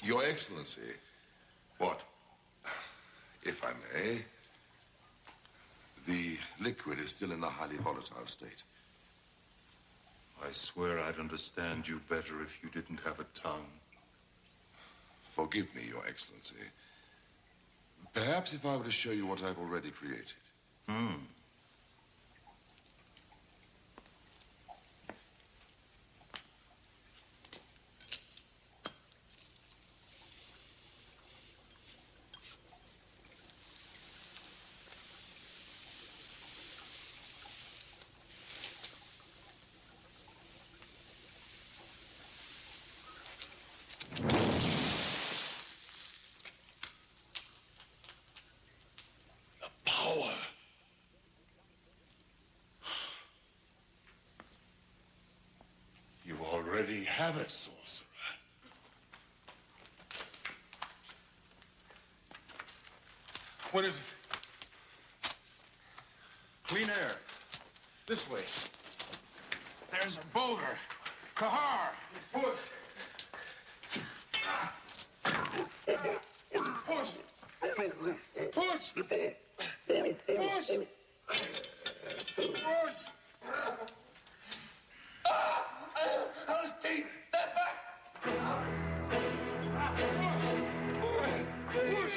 Your Excellency. What? If I may, the liquid is still in a highly volatile state. I swear I'd understand you better if you didn't have a tongue. Forgive me, Your Excellency. Perhaps if I were to show you what I've already created. Power. You already have it, sorcerer. What is it? Clean air. This way. There's a boulder. Kahar! Push! Push! Push! Push! Those teeth! They're back! Push!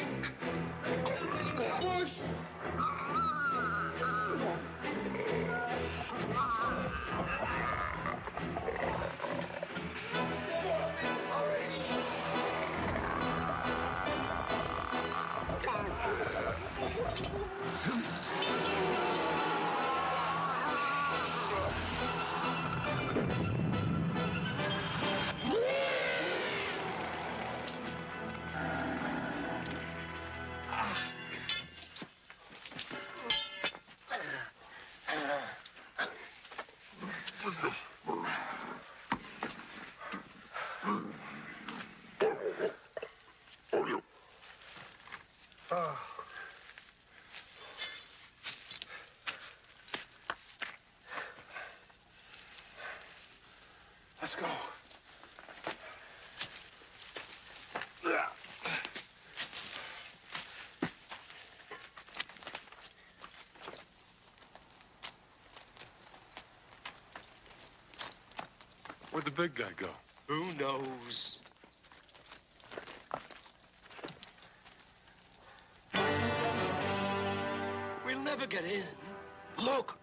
Push! Let's go. Where'd the big guy go? Who knows? We'll never get in. Look!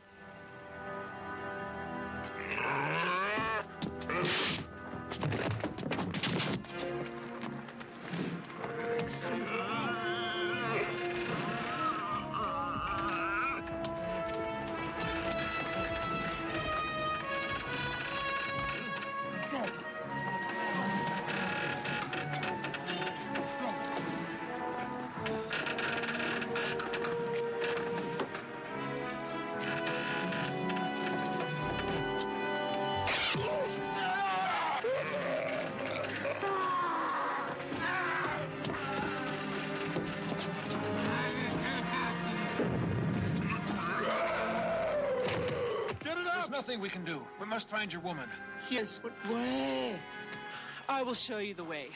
There's nothing we can do. We must find your woman. Yes, but where? I will show you the way.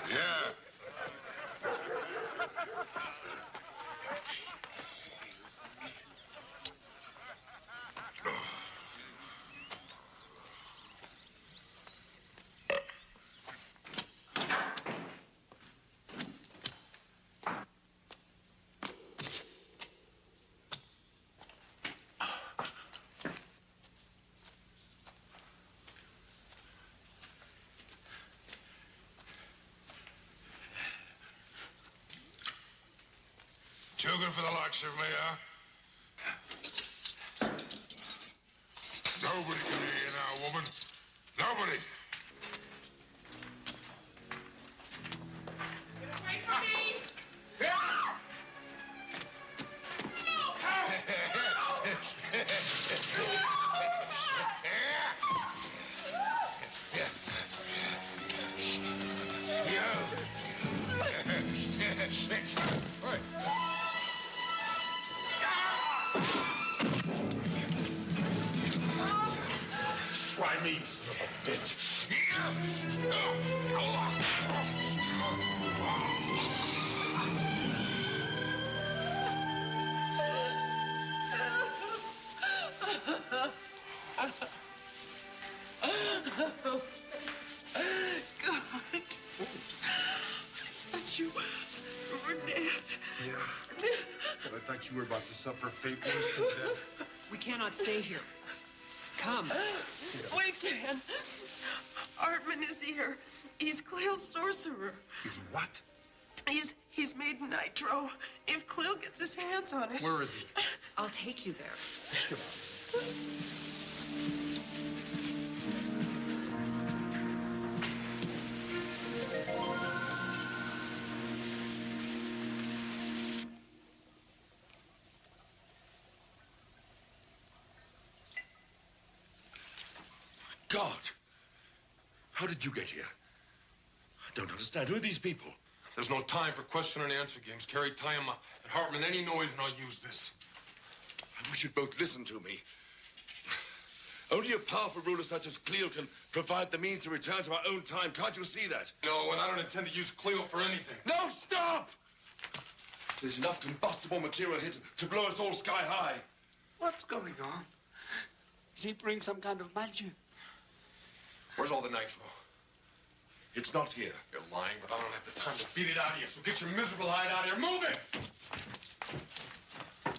Yeah. do for the likes of me, huh? Nobody can hear you now, woman. Nobody. Get away from me! Try me, son of a bitch. God. That you were dead. Yeah. But I thought you were about to suffer fatal death. We cannot stay here. Come. Wait, Dan. Artman is here. He's Cleo's sorcerer. He's what? He's made nitro. If Cleo gets his hands on it. Where is he? I'll take you there. God! How did you get here? I don't understand. Who are these people? There's no time for question and answer games. Carrie, tie him up. And Hartman, any noise and I'll use this. I wish you'd both listen to me. Only a powerful ruler such as Cleo can provide the means to return to our own time. Can't you see that? No, and I don't intend to use Cleo for anything. No, stop! There's enough combustible material here to blow us all sky high. What's going on? Is he bring some kind of magic? Where's all the nitro? It's not here. You're lying, but I don't have the time to beat it out of you, so get your miserable hide out of here. Move it! I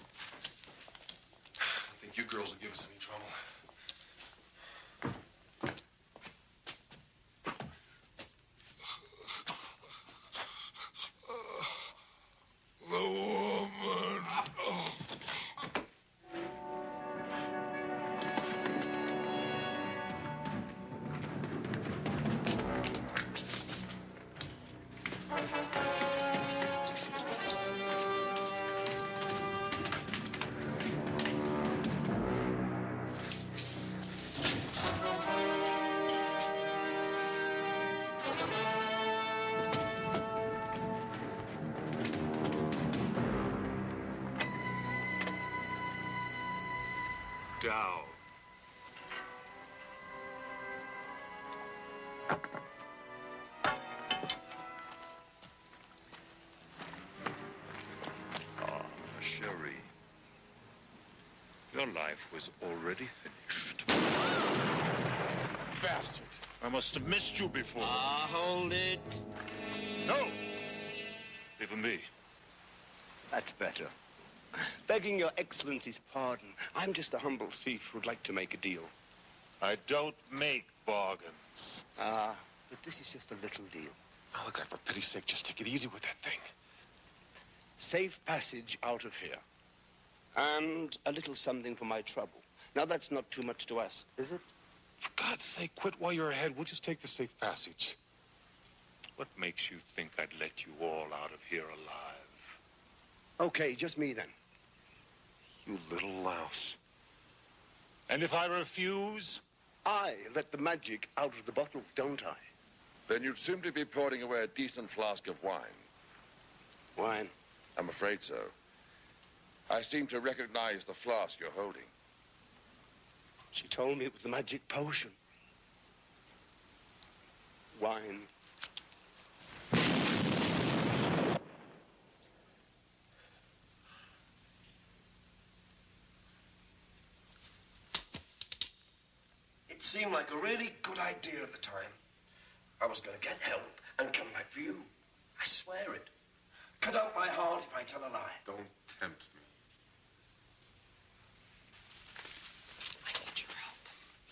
think you girls will give us any trouble. The woman. Oh. Down. Ah, Sherry. Your life was already finished. Bastard. I must have missed you before. Hold it. No! Even me. That's better. Begging your excellency's pardon, I'm just a humble thief who'd like to make a deal. I don't make bargains. Ah, but this is just a little deal. Oh, look, for pity's sake, just take it easy with that thing. Safe passage out of here. And a little something for my trouble. Now, that's not too much to ask, is it? For God's sake, quit while you're ahead. We'll just take the safe passage. What makes you think I'd let you all out of here alive? Okay, just me then. You little louse. And if I refuse? I let the magic out of the bottle, don't I? Then you'd simply be pouring away a decent flask of wine. Wine? I'm afraid so. I seem to recognize the flask you're holding. She told me it was the magic potion. Wine. It seemed like a really good idea at the time. I was going to get help and come back for you. I swear it. Cut out my heart if I tell a lie. Don't tempt me. I need your help.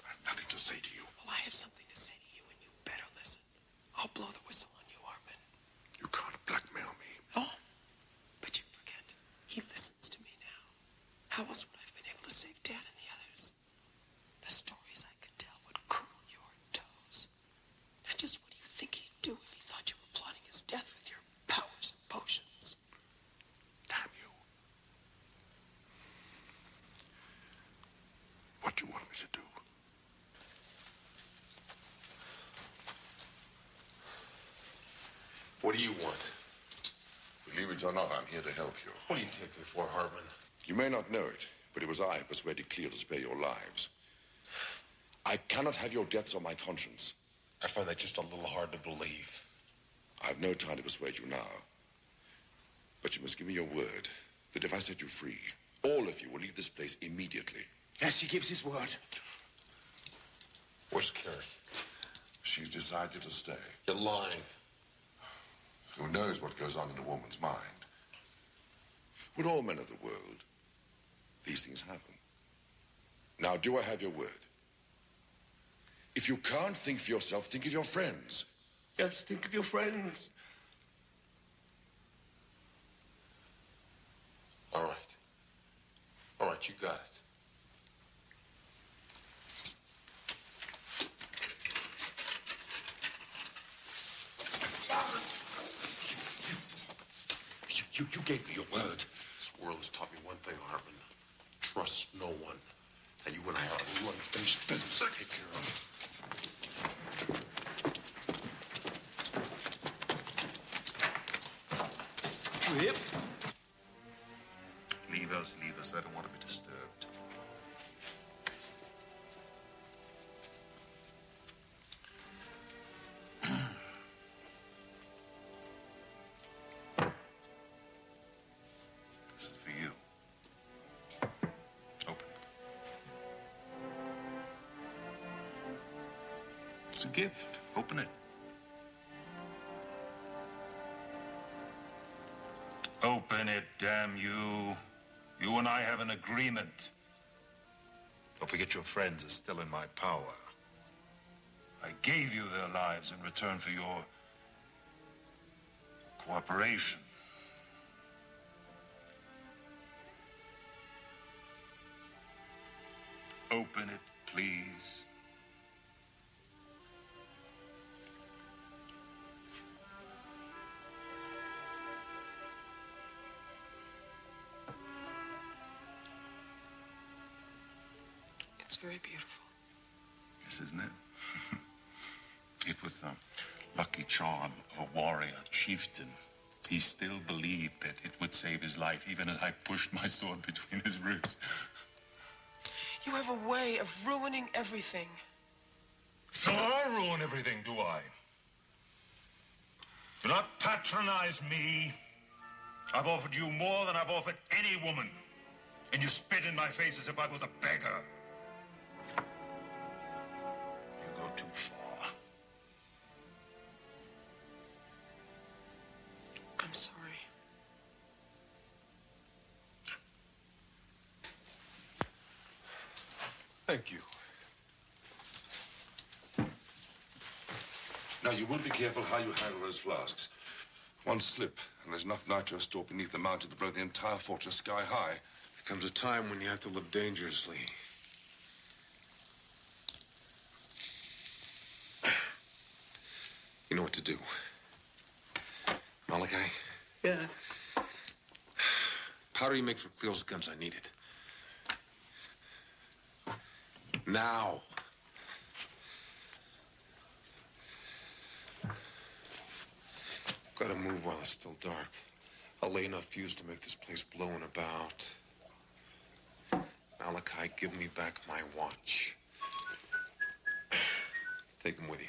I have nothing to say to you. Well, I have something to say to you, and you better listen. I'll blow the whistle on you, Artman. You can't blackmail me. Oh, but you forget. He What do you want? Believe it or not, I'm here to help you. What do you take me for, Hartman? You may not know it, but it was I who persuaded Cleo to spare your lives. I cannot have your deaths on my conscience. I find that just a little hard to believe. I have no time to persuade you now. But you must give me your word that if I set you free, all of you will leave this place immediately. Yes, he gives his word. Where's Carrie? She's decided to stay. You're lying. Who knows what goes on in a woman's mind? With all men of the world, these things happen. Now, do I have your word? If you can't think for yourself, think of your friends. Yes, think of your friends. All right. All right, you got it. You gave me your word. This world has taught me one thing, Hartman. Trust no one. Now you and I ought to run unfinished business to take care of. Whip. Leave us, leave us. I don't want to be disturbed. This is for you. Open it. It's a gift. Open it. Open it, damn you. You and I have an agreement. Don't forget your friends are still in my power. I gave you their lives in return for your cooperation. Open it, please. It's very beautiful. Yes, isn't it? It was the lucky charm of a warrior chieftain. He still believed that it would save his life, even as I pushed my sword between his ribs. You have a way of ruining everything. So I ruin everything, do I? Do not patronize me. I've offered you more than I've offered any woman. And you spit in my face as if I were the beggar. You go too far. I'm sorry. Thank you. Now, you will be careful how you handle those flasks. One slip, and there's enough nitro stored beneath the mountain to blow the entire fortress sky high. There comes a time when you have to live dangerously. You know what to do. Malachi? Yeah. Powder you make for Cleo's guns, I need it. Now. Gotta move while it's still dark. I'll lay enough fuse to make this place blow in about. Malachi, give me back my watch. Take him with you.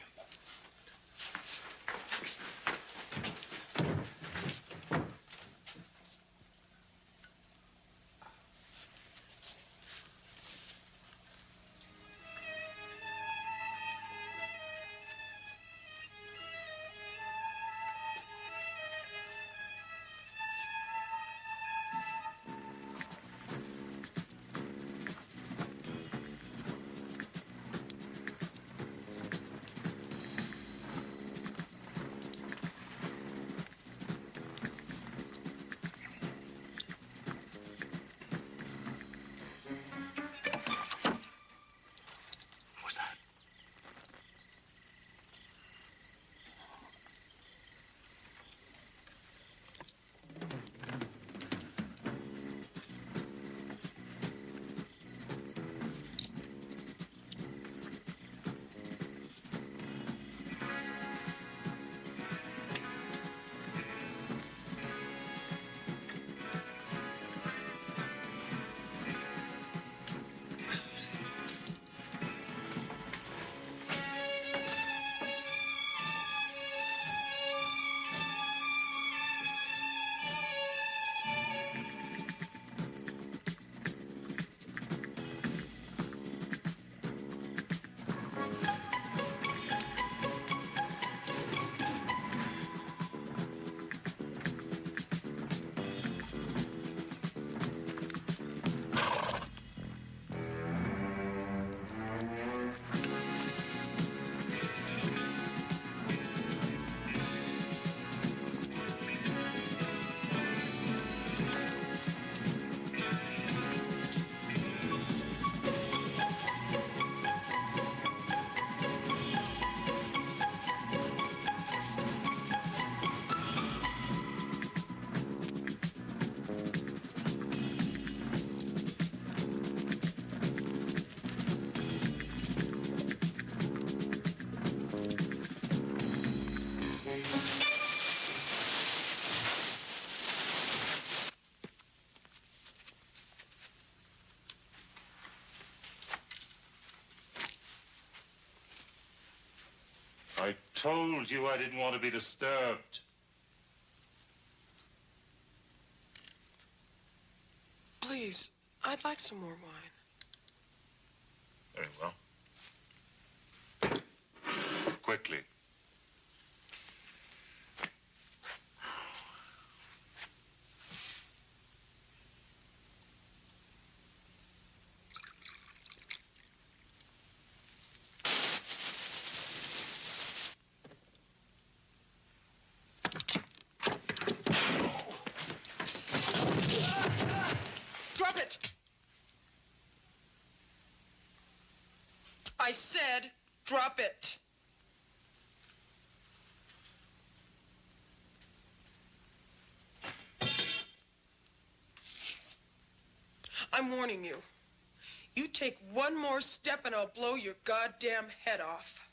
I told you I didn't want to be disturbed. Please, I'd like some more wine. Very well. Quickly. Drop it! I said, drop it. I'm warning you. You take one more step and I'll blow your goddamn head off.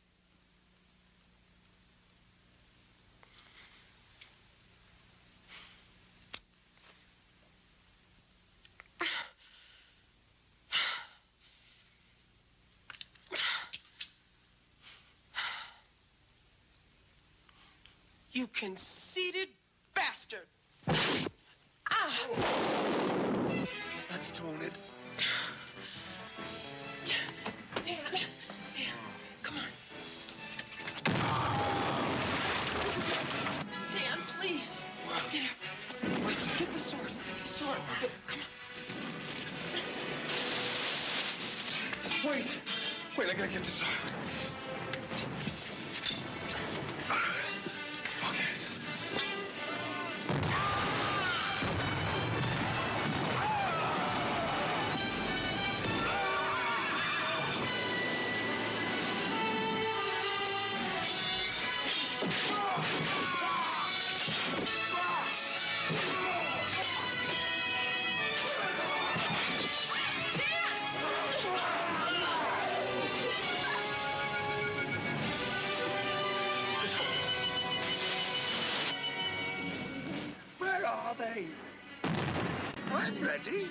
You conceited bastard! Ah! That's torn it. Dan, come on. Dan, please. Get up. Get the sword. Get the sword. Come on. Wait, I gotta get this off. Where are they? I'm ready.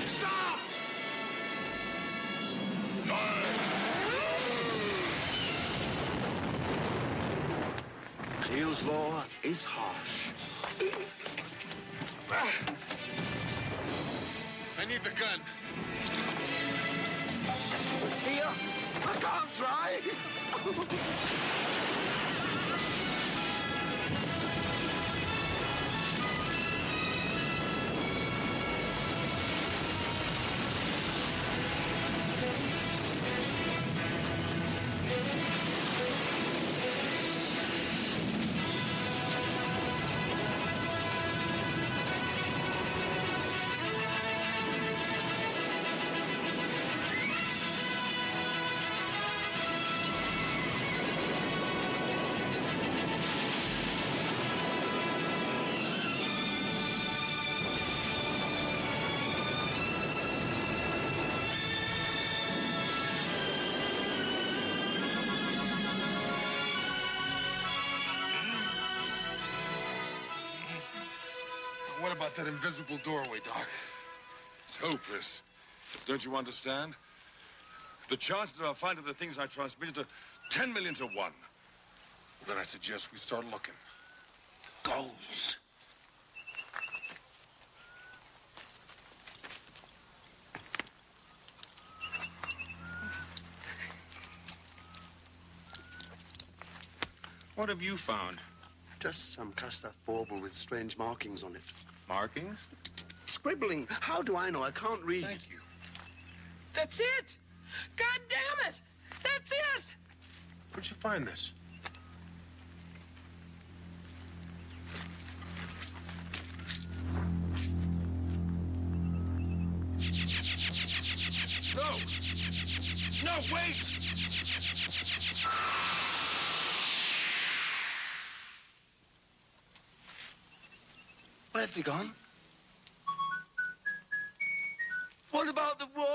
Stop! Cleo's law is harsh. I need the gun. Here, I can't try. What about that invisible doorway, Doc? It's hopeless. Don't you understand? The chances that I'll find the things I transmitted are 10 million to 1. Then I suggest we start looking. Gold. What have you found? Just some cast off bauble with strange markings on it. Markings? Scribbling. How do I know? I can't read. Thank you. That's it! God damn it! That's it! Where'd you find this? No! No, wait! Where have they gone? What about the watch?